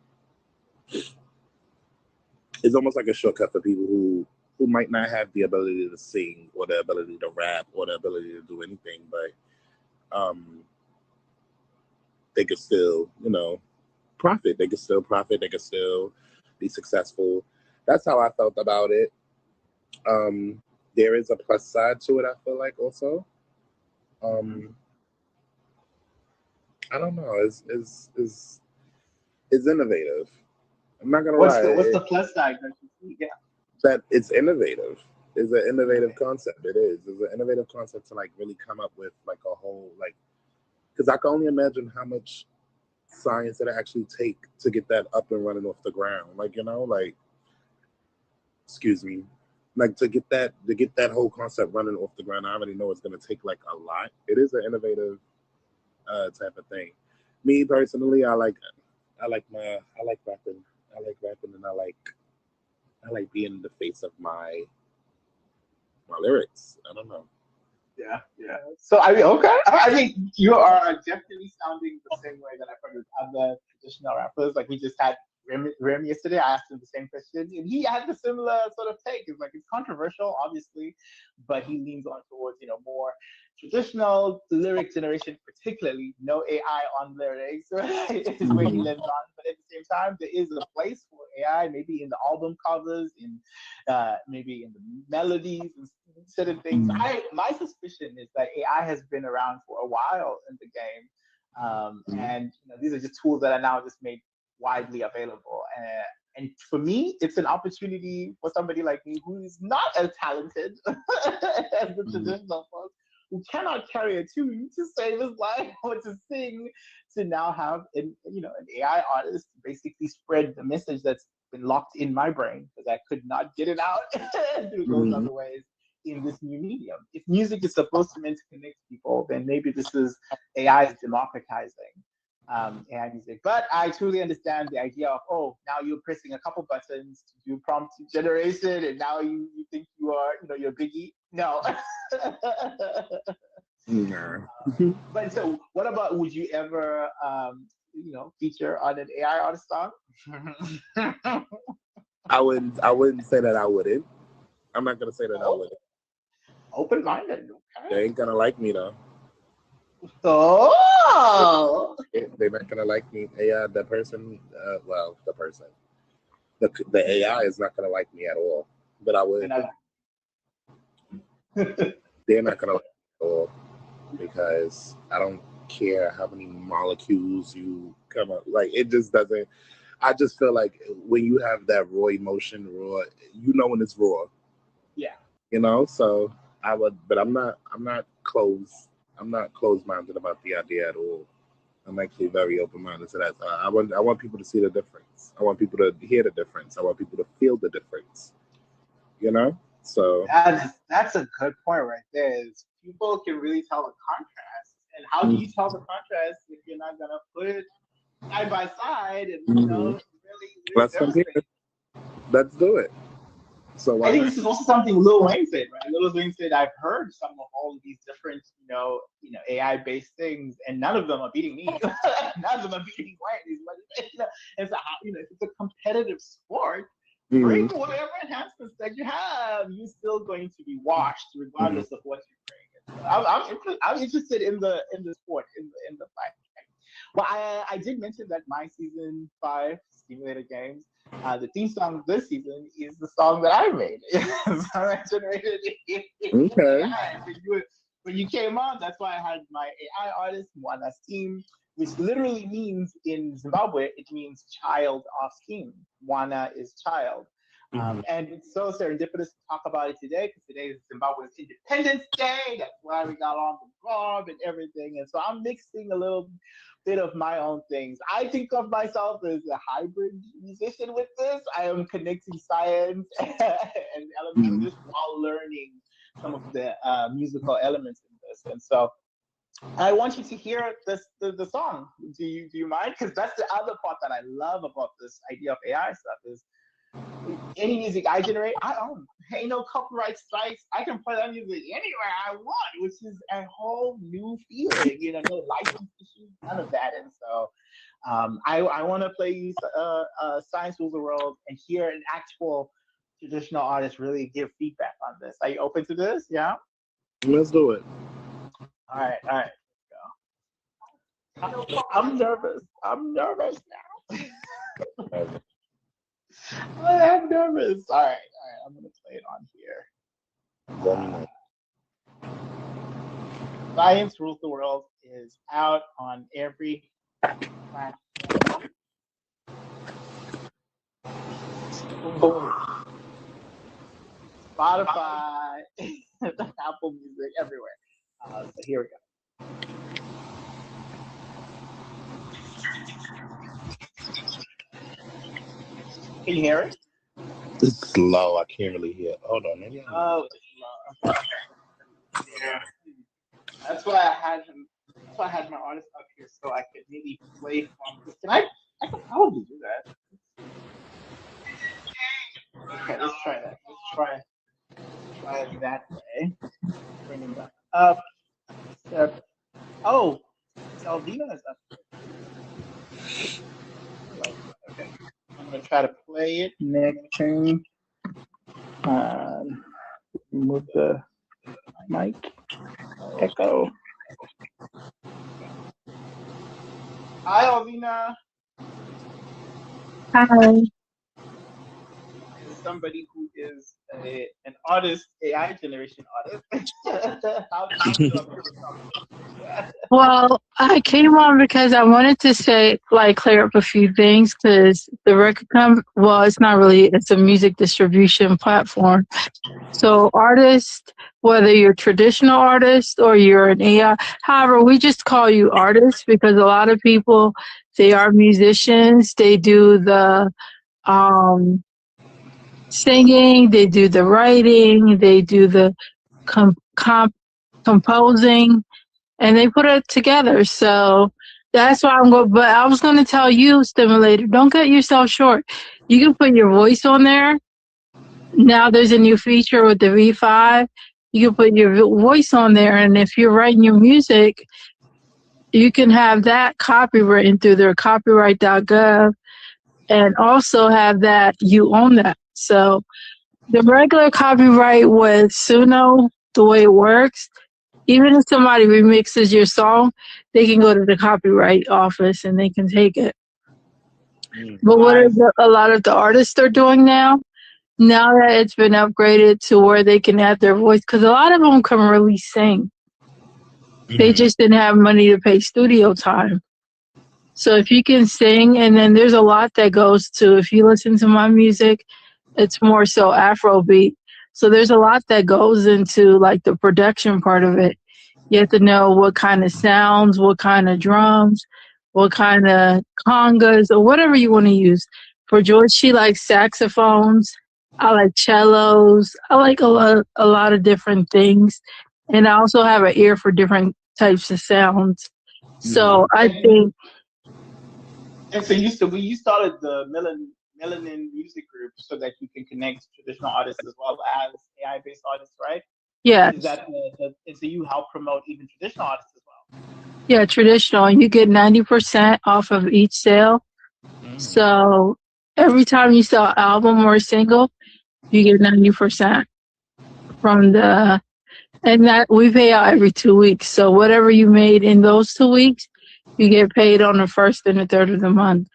it's almost like a shortcut for people who might not have the ability to sing or the ability to rap or the ability to do anything, but they could still, profit. They could still profit. They could still be successful. That's how I felt about it. There is a plus side to it. I feel like also. I don't know. It's innovative. I'm not gonna What's lie. the plus side that you see? Yeah. That it's innovative. It's an innovative concept. It is. It's an innovative concept to like really come up with like a whole like because I can only imagine how much science it actually take to get that up and running off the ground. Like like excuse me, like to get that whole concept running off the ground. I already know it's gonna take like a lot. It is an innovative type of thing. Me personally, I like rapping. I like rapping, and I like being in the face of my lyrics. I don't know. Yeah, yeah. So I mean, okay. I mean, you are definitely sounding the same way that I've heard with other traditional rappers. Like we just had Rim yesterday. I asked him the same question, and he had a similar sort of take. It's like it's controversial, obviously, but he leans on towards more traditional lyric generation, particularly no AI on lyrics, right? Is where he Mhm. lives on. But at the same time, there is a place for AI, maybe in the album covers, in maybe in the melodies and certain things. Mhm. My suspicion is that AI has been around for a while in the game, and these are just tools that are now just made widely available. And for me, it's an opportunity for somebody like me who is not as talented as the Mhm. traditional folks, who cannot carry a tune to save his life or to sing, to now have an AI artist basically spread the message that's been locked in my brain because I could not get it out through those Mhm. other ways in this new medium. If music is supposed to meant to connect people, then maybe this is AI's democratizing AI music. But I truly understand the idea of, oh, now you're pressing a couple buttons to do prompt generation, and now you think you are, you're Biggie. No. Nah. But so, what about? Would you ever, feature on an AI artist song? I wouldn't say that I wouldn't. I'm not gonna say that I Oh, wouldn't. open-minded. They Okay. ain't gonna like me though. Oh. They're not gonna like me. AI, the person, the person, the AI is not gonna like me at all. But I would. And I like. They're not gonna like me at all because I don't care how many molecules you come up. Like it just doesn't. I just feel like when you have that raw emotion, when it's raw. Yeah. So I would, but I'm not closed. I'm not closed minded about the idea at all. I'm actually very open minded to that. I want people to see the difference. I want people to hear the difference. I want people to feel the difference. So That's a good point right there. Is people can really tell the contrast, and how do mhm. you tell the contrast if you're not gonna put it side by side and really really Let's compare. demonstrate? Let's do it. So I why think not? this is also something Lil Wayne said, right? Lil Wayne said, "I've heard some of all of these different, AI based things, and none of them are beating me. None of them are beating Wayne." And so, if it's a competitive sport, bring Hmm. whatever enhancements that you have. You're still going to be washed, Hmm. regardless of what you bring. And so I'm interested in the sport, in the fight. Well, I did mention that my season 5 simulator games, the theme song this season is the song that I made. The song I generated in Okay. AI. When you came on, that's why I had my AI artist, Moana's team, which literally means in Zimbabwe, it means child of king. Wana is child. Mhm. And it's so serendipitous to talk about it today because today is Zimbabwe's Independence Day. That's why we got on the garb and everything. And so I'm mixing a little bit of my own things. I think of myself as a hybrid musician with this. I am connecting science and elements of Mhm. this while learning some of the musical elements in this. And so I want you to hear the song. Do you mind? Because that's the other part that I love about this idea of AI stuff is any music I generate, I own. Ain't no copyright strikes. I can play that music anywhere I want, which is a whole new feeling. No license issues, none of that. And so I want to play you Science Rules the World and hear an actual traditional artist really give feedback on this. Are you open to this? Yeah? Let's do it. All right, all right. I'm nervous. I'm nervous now. I'm nervous. All right. I'm gonna play it on here. Let me know. Science Rules the World is out on every platform. Spotify, Apple Music, everywhere. So here we go. Can you hear it? It's slow. I can't really hear. Hold on. Maybe I Oh, it's low. Okay. Yeah. That's why I had him. That's why I had my artist up here so I could maybe play from. Can I? I could probably do that. Okay, let's try that. Let's try it that way. Bring it back up. Except, oh, Selvina is up here. Okay, I'm gonna try to play it next turn. Move the mic echo. Hi, Alvina. Hi. As somebody who is an artist, AI generation artist, how do you feel about this conversation? Well, I came on because I wanted to say, like, clear up a few things because the well, it's not really, it's a music distribution platform. So, artists, whether you're a traditional artist or you're an AI, however, we just call you artists because a lot of people, they are musicians, they do the um, singing, they do the writing, they do the composing and they put it together. So that's why I'm going. But I was going to tell you, Stimulator, don't cut yourself short. You can put your voice on there. Now there's a new feature with the V5. You can put your voice on there, and if you're writing your music, you can have that copywritten through their copyright.gov, and also have that you own that. So the regular copyright with Suno, the way it works, even if somebody remixes your song, they can go to the copyright office and they can take it. But what Nice. a lot of the artists are doing now that it's been upgraded to where they can add their voice, because a lot of them can really sing. They just didn't have money to pay studio time. So if you can sing, and then there's a lot that goes to, if you listen to my music, it's more so Afrobeat. So there's a lot that goes into like the production part of it. You have to know what kind of sounds, what kind of drums, what kind of congas, or whatever you want to use. For George, she likes saxophones. I like cellos. I like a lot of different things. And I also have an ear for different types of sounds. So I And, think, and so you started the Melanin Music Group so that you can connect traditional artists as well as AI based artists, right? yeah, Is that and so you help promote even traditional artists as well? yeah, traditional. You get 90% off of each sale. So every time you sell an album or a single, you get 90% from and that we pay out every 2 weeks. So whatever you made in those 2 weeks, you get paid on the first and the third of the month.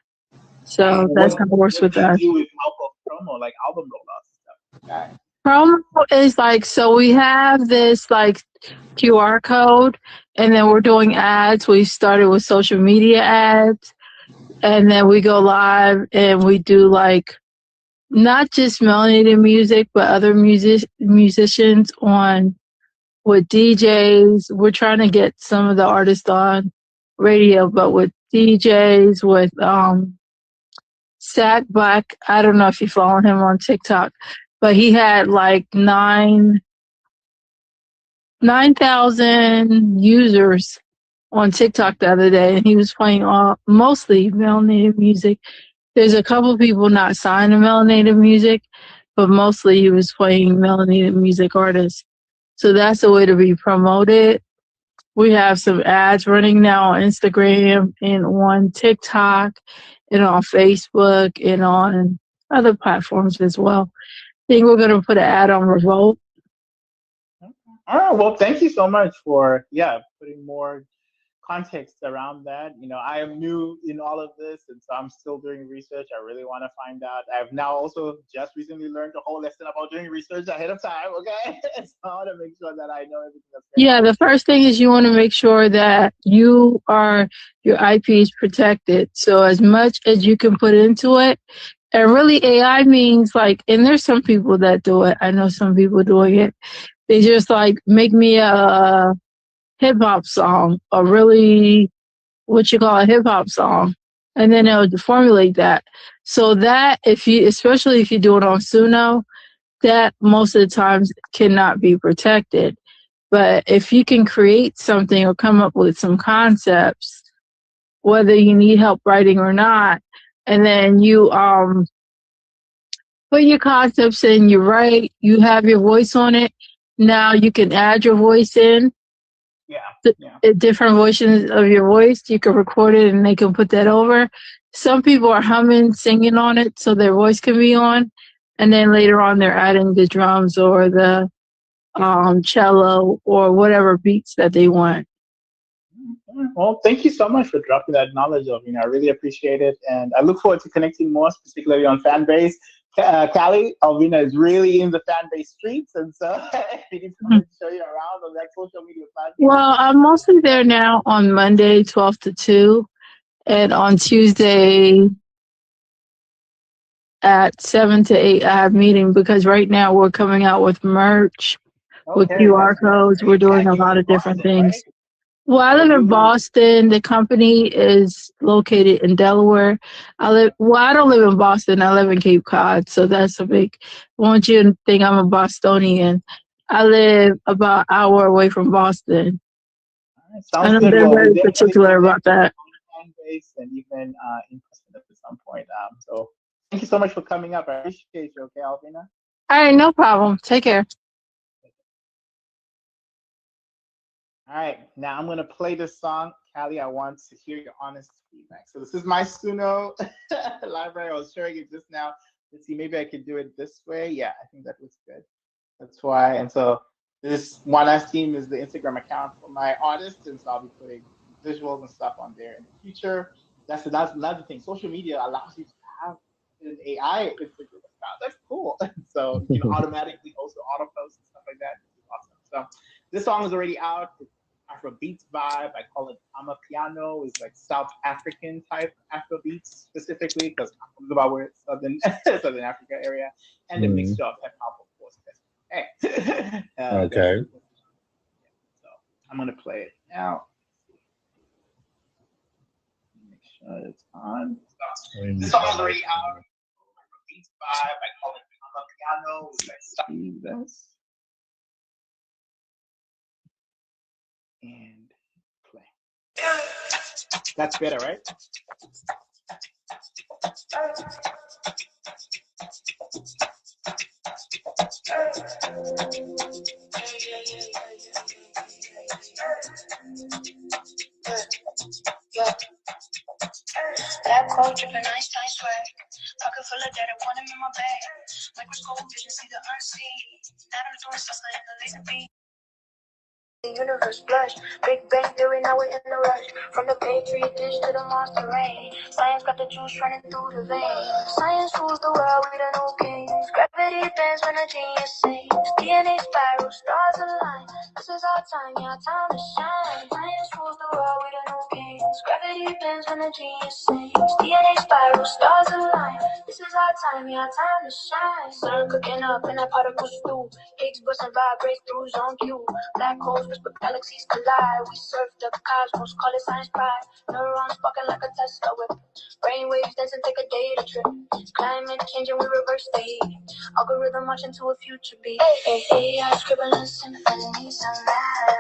And So that's how it works what with do you us. do with help of promo, like album rollouts and stuff like that? Promo is like, so we have this like QR code And then we're doing ads. We started with social media ads. And then we go live and we do like not just melanated music, but other musicians on with DJs. We're trying to get some of the artists on radio, but with DJs, with Sack Black. I don't know if you follow him on TikTok, but he had like 9,000 users on TikTok the other day, and he was playing mostly melanated music. There's a couple people not signed to melanated music, but mostly he was playing melanated music artists. So that's a way to be promoted. We have some ads running now on Instagram and on TikTok and on Facebook and on other platforms as well. I think we're going to put an ad on Revolt. All right. Well, thank you so much for putting more context around that. I am new in all of this, and so I'm still doing research. I really want to find out. I've now also just recently learned a whole lesson about doing research ahead of time. Okay, so I want to make sure that I know everything that's going on. The first thing is you want to make sure that your IP is protected. So as much as you can put into it, and really AI means like, and there's some people that do it. I know some people doing it. They just like make me a hip hop song, a really what you call a hip hop song, and then they'll formulate that. So that especially if you do it on Suno, that most of the times cannot be protected. But if you can create something or come up with some concepts, whether you need help writing or not, and then you put your concepts in, you write, you have your voice on it. Now you can add your voice in. Different versions of your voice. You can record it and they can put that over. Some people are humming, singing on it so their voice can be on. And then later on, they're adding the drums or the cello or whatever beats that they want. Well, thank you so much for dropping that knowledge, Alvina. I really appreciate it. And I look forward to connecting more, particularly on Fanbase. Callie, Alvina is really in the Fanbase streets, and so we need to show you around on that social media platform. Well, I'm mostly there now on Monday, 12 to 2, and on Tuesday at 7 to 8, I have meeting because right now we're coming out with merch, with QR codes. We're doing a lot of different things. Right? Well, I live in Boston. The company is located in Delaware. I don't live in Boston. I live in Cape Cod, so that's a big. I want you to think I'm a Bostonian. I live about an hour away from Boston. Sounds good. They're very particular about that. And even in person at some point. So thank you so much for coming up. I appreciate you. Okay, Alvina. All right, no problem. Take care. All right, now I'm going to play this song. Callie, I want to hear your honest feedback. So this is my Suno library. I was sharing it just now. Let's see, maybe I could do it this way. Yeah, I think that looks good. That's why. And so this One Last Team is the Instagram account for my artists. And so I'll be putting visuals and stuff on there in the future. That's another thing. Social media allows you to have an AI Instagram account. That's cool. So you can automatically also auto post and stuff like that. It's awesome. So this song is already out. It's Afrobeats vibe. I call it Amapiano. It's like South African type Afrobeats specifically because I'm from Zimbabwe, southern Africa area, and a mixture of hip hop, of course. Hey. Okay. So I'm gonna play it now. Make sure it's on. This song is already out. Afrobeats vibe. I call it Amapiano. It's like this. And play. That's better, right? Black coat dripping ice, tight swag. Pocket full of debt, I want him in my bag. Microscope vision, see the unseen. Not on the door, stuff like the laser beam. The universe blush, Big Bang Theory, now we're in the rush. From the Patriot dish to the monster rain, science got the juice running through the veins. Science rules the world, we the new kings. Gravity bends when a genius sings. DNA spiral, stars align. This is our time, yeah, time to shine. world, we the new kings. Gravity bends when the genius sings. DNA spiral, stars align. This is our time, yeah, time to shine. Sun cooking up in that particle stew. Higgs boson vibrate through zone Q. Black holes whisper galaxies collide. We surf the cosmos, call it science pride. Neurons sparking like a Tesla whip. Brainwaves dancing, take a data trip. Climate changing, we reverse the heat. Algorithm marching to a future beat. AI scribbling symphonies of math.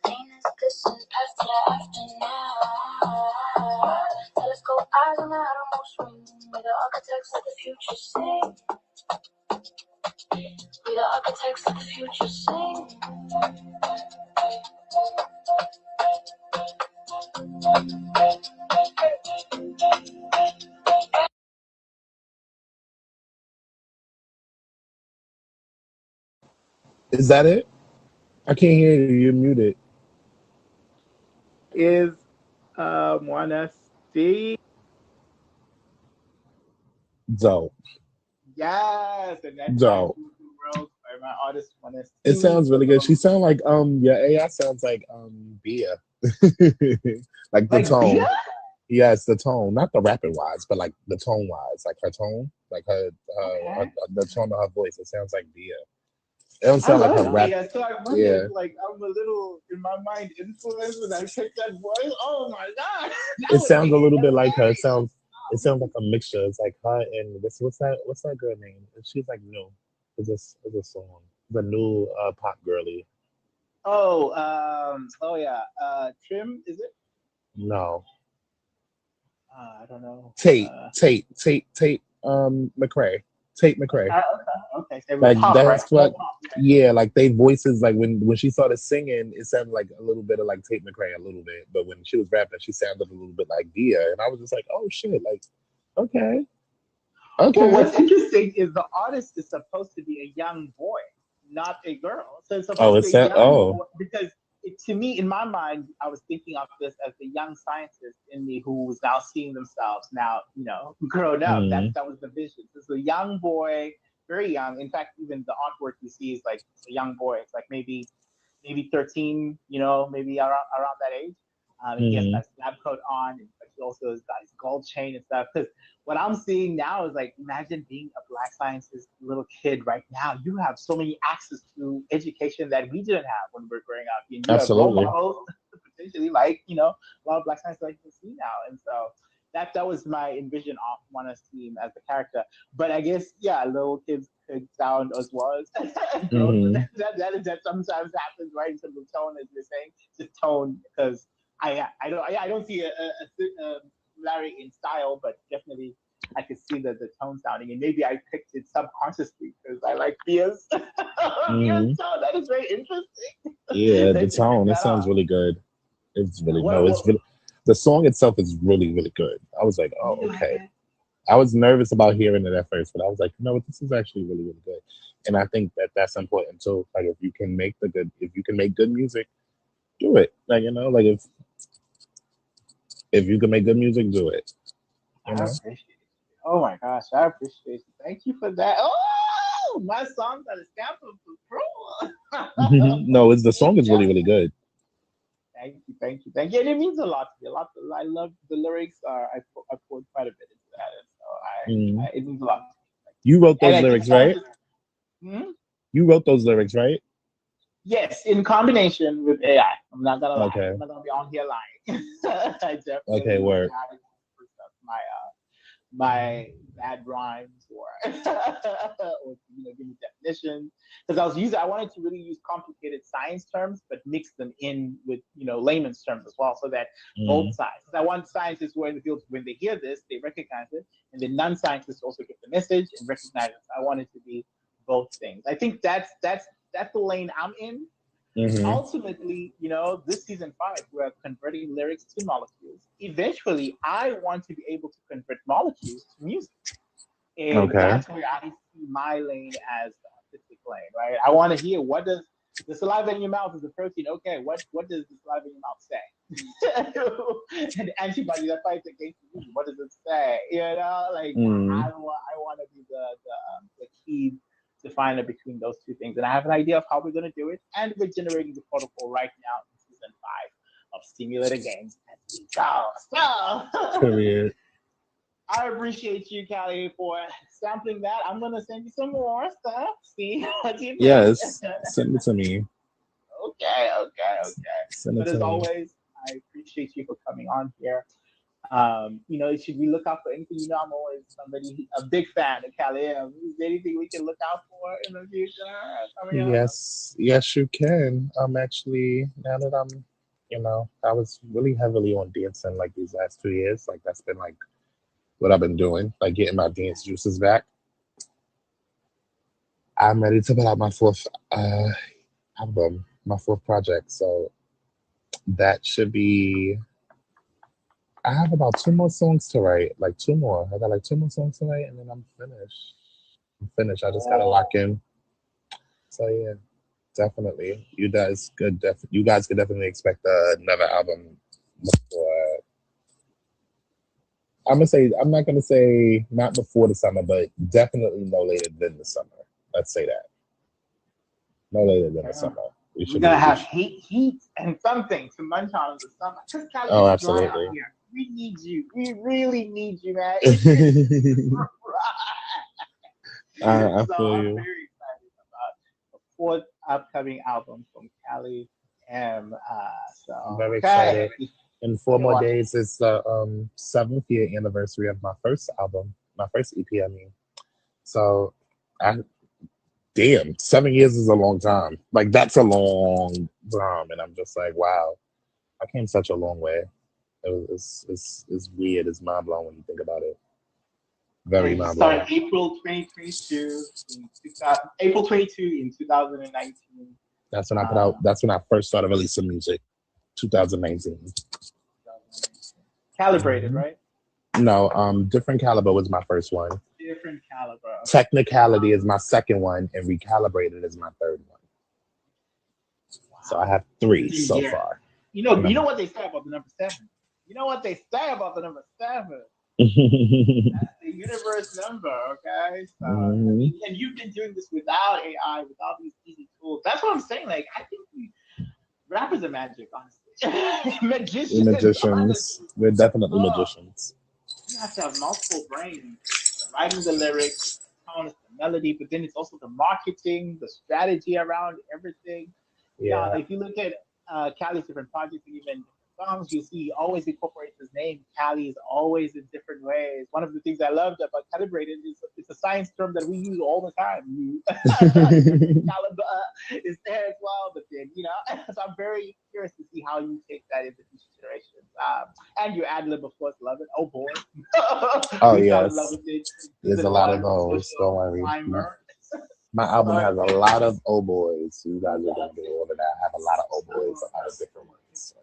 Demons listen after the aftermath. Telescope eyes on the outermost ring. We're the architects of the future sing. We're the architects of the future sing. Is that it? I can't hear you. You're muted. Is wanna see? Dope. Yes, and that's my Dope. world by my artist wanna It see. sounds really good. She sounds like your AI sounds like Bia. Like the Like Bia? tone. Yes, the tone. Not the rapid wise, but like the tone wise. Like her tone. Like her Okay. the tone of her voice. It sounds like Bia. It don't I sound like her love rap. Bia, so I Yeah. wondered, like, I'm a little in my mind influenced when I picked that voice. Oh my god, that It would sounds a be little bit like her. hilarious. It sounds like a mixture. It's like her and what's that girl name? She's like new. It's a song. The new pop girly. Oh yeah, Trim, is it? No. I don't know. Tate McRae. Tate McRae. Okay, so with Like pop, right? that's More what pop, right? yeah, like they voices like when she started singing, it sounded like a little bit of like Tate McRae a little bit. But when she was rapping, she sounded a little bit like Dia. And I was just like, oh shit, like okay. Well, Okay. what's interesting is the artist is supposed to be a young boy, not a girl. So it's supposed Oh, to be it's a that young oh. boy because to me, in my mind, I was thinking of this as the young scientist in me who was now seeing themselves now, grown up. Mm, That was the vision. So it's a young boy, very young. In fact, even the artwork you see is like it's a young boy. It's like maybe 13, maybe around that age. And he has mm. that lab coat on, but he also has got his gold chain and stuff. Because what I'm seeing now is like, imagine being a black scientist little kid right now. You have so many access to education that we didn't have when we were growing up. And you have role Absolutely. models potentially like, a lot of black scientists like you see now. And so that was my envision of Mona's team as the character. But I guess, yeah, little kids could sound as well as grown. But Hmm. that sometimes happens, right? In terms of tone, as you're saying, just tone, because I don't see a similarity in style, but definitely I could see the tone sounding, and maybe I picked it subconsciously because I like Bia's Bia's Hmm. tone. That is very interesting Yeah, the that you picked tone. It that sounds up. really good. It's really no, it's What really the song itself is really, really good. I was like, oh, you like okay. it? I was nervous about hearing it at first, but I was like, no, this is actually really, really good. And I think that that's important too. Like, if you can make good music, do it. Like, like if you can make good music, do it. You I know. appreciate it. Oh my gosh, I appreciate it. Thank you for that. Oh, my song got a stamp of approval. No, it's the song is Yeah. really, really good. Thank you. And it means a lot to me. A lot. I love the lyrics. I poured quite a bit into that, and so Mm. it means a lot. You wrote And those I think lyrics, right? scientists. Hmm? You wrote those lyrics, right? Yes, in combination with AI. I'm not gonna lie. Okay. I'm not gonna be on here lying. I Okay, definitely use word. AI for stuff. My bad rhymes or or give me definitions because I wanted to really use complicated science terms but mix them in with layman's terms as well so that both Mm. sides. I want scientists who are in the field when they hear this they recognize it, and then non-scientists also get the message and recognize it. I want it to be both things. I think that's the lane I'm in. Hmm. Ultimately, this season 5, we're converting lyrics to molecules. Eventually, I want to be able to convert molecules to music. And Okay. that's where I see my lane as the artistic lane, right? I want to hear, what does the saliva in your mouth is a protein. Okay, what does the saliva in your mouth say? And the antibody that fights against the disease, what does it say? Like Mm. I want to be the key definer between those two things. And I have an idea of how we're going to do it. And we're generating the protocol right now in season 5. stimulator games. So, Period. I appreciate you, Callie, for sampling that. I'm gonna send you some more stuff. See what you think. Yes. Send it to me. Okay. Send it But to as me. always, I appreciate you for coming on here. Should we look out for anything? I'm always a big fan of Callie. Is there anything we can look out for in the future coming up? Yes, you can. I'm actually now that I was really heavily on dancing like these last 2 years. Like that's been like what I've been doing, like getting my dance juices back. I'm ready to put out my fourth album, my fourth project. So that should be. I have about two more songs to write, like two more. I got like two more songs to write, and then I'm finished. I'm finished. I just gotta lock in. So yeah, definitely. You guys could definitely expect another album before. I'm not gonna say not before the summer, but definitely no later than the summer. Let's say that. No later than the Yeah. summer. We We're should gonna be. have heat and something to munch on in the summer. Because Cali, Oh, it's dry out absolutely. here. We need you. We really need you, man. It's dry. I So feel I'm you. very excited about the fourth upcoming album from Cali M. I'm So very okay, excited. In four okay, more watch. days, it's the 7th year anniversary of my first album, my first EP. I mean, so I damn 7 years is a long time. Like that's a long time, and I'm just like, wow, I came such a long way. It's weird. It's mind blowing when you think about it. Yeah, Very you mind started blowing. April 22 in 2019. That's when I put out. Um, That's when I first started releasing music. 2019. Calibrated, Mhm. right? No, different caliber was my first one. Different caliber. Okay. Technicality is my second one, and recalibrated is my third one. So I Wow. have three Same so year. far. You And know what they say about the number seven. You know what they say about the number seven. I'm That's the universe number, okay? So Mhm. and you've been doing this without AI, without these easy tools. That's what I'm saying. Like I think rappers are magic, honestly. We're Magicians, magicians. honestly. We're definitely Oh, magicians. you have to have multiple brains. The writing the lyrics, the tone, the melody, but then it's also the marketing, the strategy around everything. Yeah, Yeah. if you look at Cali's different projects and even different songs, you'll see he always incorporates his name. Cali is always in different ways. One of the things I loved about calibrated is it's a science term that we use all the time. Caliber is there as well, but then so I'm very curious to see how you take that into future generations. And your ad lib, of course, love it. Oh boy, Oh we fell in love yes. with it. There's Season a lot of one, those. social Don't worry. climber. My album So has a lot of oh boys. You guys are gonna get all of that. I have a lot of oh boys, a lot of different ones. So.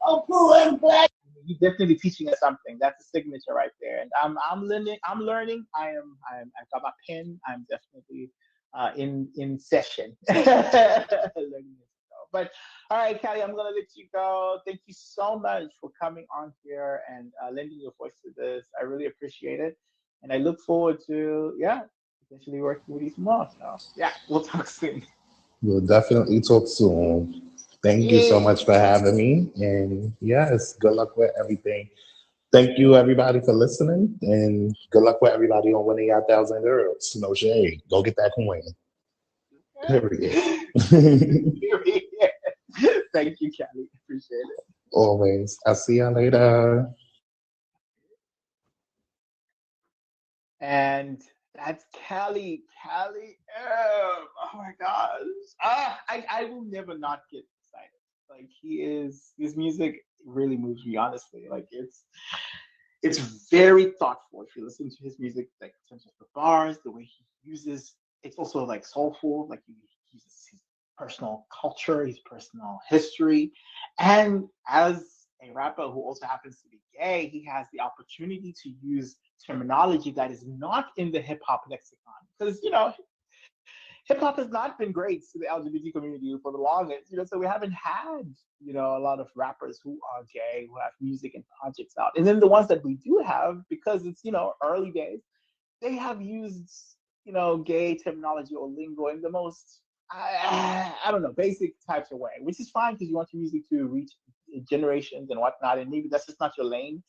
oh, blue and black. You're definitely teaching us something. That's a signature right there. And I'm learning. I'm learning. I've got my pen. I'm definitely in session. Learning as we go. But all right, Callie, I'm gonna let you go. Thank you so much for coming on here and lending your voice to this. I really appreciate it, and I look forward to potentially working with you some more. So yeah, we'll talk soon. We'll definitely talk soon. Thank you so Yeah. much for having me. And yes, good luck with everything. Thank you everybody for listening. And good luck with everybody on winning your 1,000 girls. No shade. Go get that coin. Period. Thank you, Callie. Appreciate it. Always. I'll see y'all later. And that's Callie. Callie M. Oh my gosh. I will never not get excited. Like his music really moves me, honestly. Like it's very thoughtful if you listen to his music, like in terms of the bars, the way he uses. It's also like soulful, like he uses his personal culture, his personal history, and as a rapper who also happens to be gay, he has the opportunity to use terminology that is not in the hip hop lexicon. Because hip hop has not been great to the LGBT community for the longest, so we haven't had, a lot of rappers who are gay, who have music and projects out. And then the ones that we do have, because it's, early days, they have used, gay terminology or lingo in the most, I don't know, basic types of way, which is fine because you want your music to reach generations and whatnot, and maybe that's just not your lane.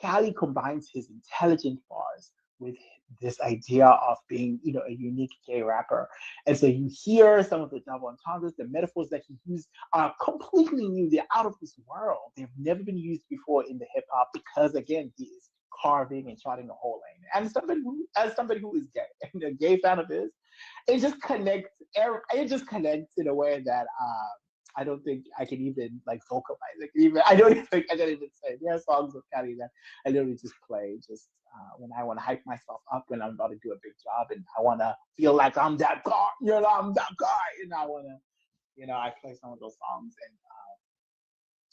Cali combines his intelligent bars with this idea of being, a unique gay rapper. And so you hear some of the double entendres, the metaphors that he used are completely new. They're out of this world. They've never been used before in the hip hop because, again, he is carving and charting a whole lane. And as somebody who is gay and a gay fan of his, it just connects. It just connects in a way that I don't think I can even like vocalize it. Even I don't even think I can even say. There are songs of Cali that I literally just play just when I want to hype myself up when I'm about to do a big job and I want to feel like I'm that guy. I'm that guy, and I want to, I play some of those songs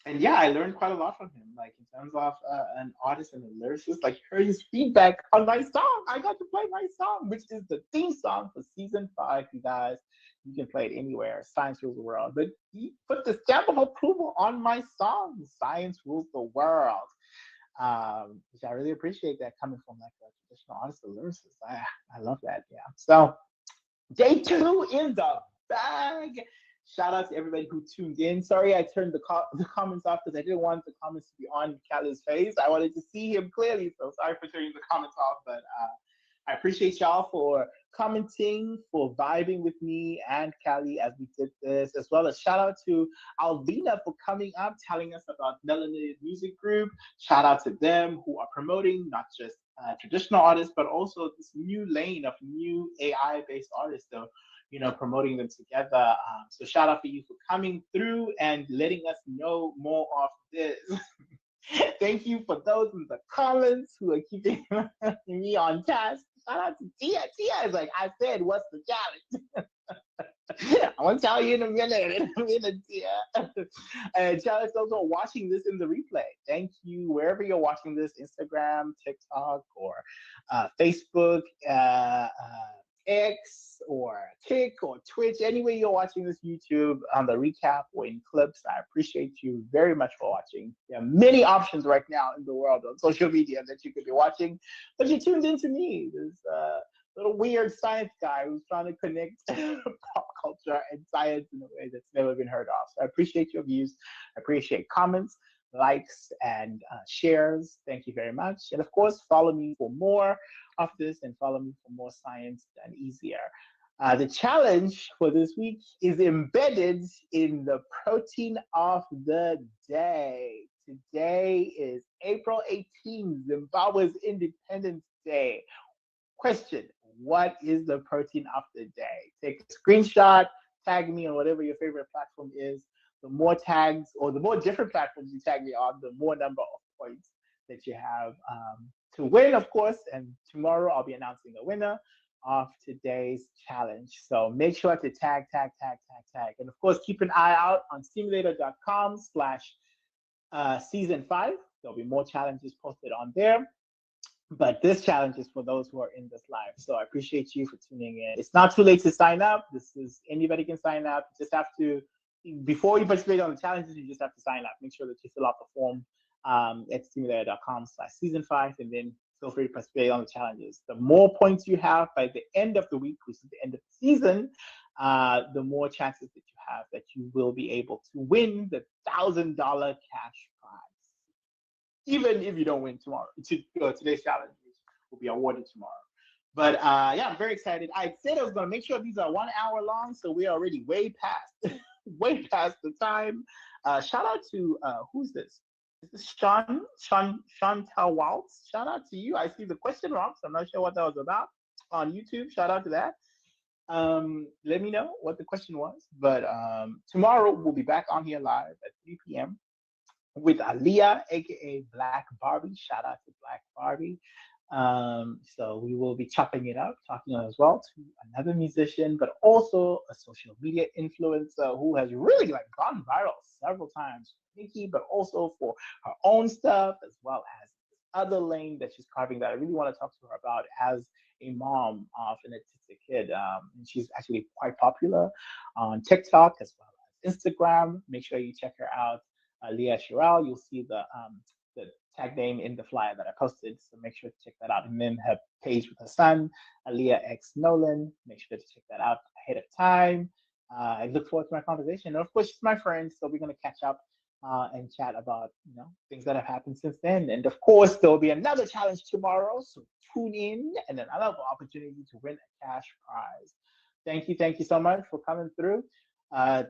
and yeah, I learned quite a lot from him, like in terms of an artist and a lyricist. Like, heard his feedback on my song. I got to play my song, which is the theme song for season 5. You guys, you can play it anywhere. Science rules the world. But he put the stamp of approval on my song. Science rules the world, which I really appreciate that coming from like a traditional artist or lyricist. I love that. Yeah. So day 2 in the bag. Shout out to everybody who tuned in. Sorry, I turned the comments off because I didn't want the comments to be on Cali's face. I wanted to see him clearly, so sorry for turning the comments off. But I appreciate y'all for commenting, for vibing with me and Cali as we did this, as well as shout out to Alvina for coming up, telling us about Melanated Music Group. Shout out to them who are promoting not just traditional artists, but also this new lane of new AI-based artists. So, promoting them together. So shout out for you for coming through and letting us know more of this. Thank you for those in the comments who are keeping me on task. Shout out to Tia. Tia is like, I said, what's the challenge? I want to tell you in a minute, Tia. And shout out to those who are watching this in the replay. Thank you, wherever you're watching this, Instagram, TikTok, or Facebook, X or Kick or Twitch, anywhere you're watching this, YouTube, on the recap or in clips. I appreciate you very much for watching. There are many options right now in the world of social media that you could be watching, but you tuned into me, this little weird science guy who's trying to connect pop culture and science in a way that's never been heard of. So I appreciate your views. I appreciate comments, likes, and shares. Thank you very much. And of course, follow me for more of this and follow me for more science and easier. The challenge for this week is embedded in the protein of the day. Today is April 18th, Zimbabwe's Independence Day. Question: what is the protein of the day? Take a screenshot, tag me on whatever your favorite platform is. The more tags or the more different platforms you tag me on, the more number of points that you have to win, of course. And tomorrow I'll be announcing the winner of today's challenge. So make sure to tag. And of course, keep an eye out on stimulator.com/season 5. There'll be more challenges posted on there. But this challenge is for those who are in this live. So I appreciate you for tuning in. It's not too late to sign up. Anybody can sign up. You just have to, before you participate on the challenges, you just have to sign up. Make sure that you fill out the form at stimulator.com/season 5, and then feel free to participate on the challenges. The more points you have by the end of the week, which is the end of the season, the more chances that you have that you will be able to win the $1,000 cash prize, even if you don't win tomorrow. Today's challenge, which will be awarded tomorrow. But yeah, I'm very excited. I said I was going to make sure these are 1 hour long, so we're already way past the time. Shout out to who's this? Is this Chantal Waltz? Shout out to you. I see the question wrong, so I'm not sure what that was about on YouTube. Shout out to that. Let me know what the question was. But tomorrow we'll be back on here live at 3 p.m. with Aaliyah, aka Black Barbie. Shout out to Black Barbie. So we will be chopping it up, talking as well to another musician, but also a social media influencer who has really like gone viral several times, Nikki, but also for her own stuff, as well as this other lane that she's carving that I really want to talk to her about as a mom of an autistic kid. And she's actually quite popular on TikTok as well as Instagram. Make sure you check her out, Leah Sherrill. You'll see the tag name in the flyer that I posted, so make sure to check that out. And then her page with her son, Aaliyah X Nolan. Make sure to check that out ahead of time. I look forward to my conversation. And of course, she's my friend, so we're going to catch up and chat about things that have happened since then. And of course, there will be another challenge tomorrow, so tune in and another opportunity to win a cash prize. Thank you so much for coming through. Uh,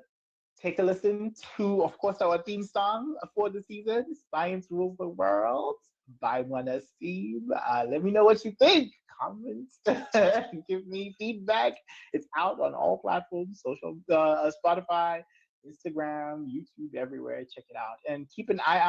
Take a listen to, of course, our theme song for the season, Science Rules the World by One Steve. Let me know what you think. Comment, give me feedback. It's out on all platforms, social, Spotify, Instagram, YouTube, everywhere. Check it out. And keep an eye out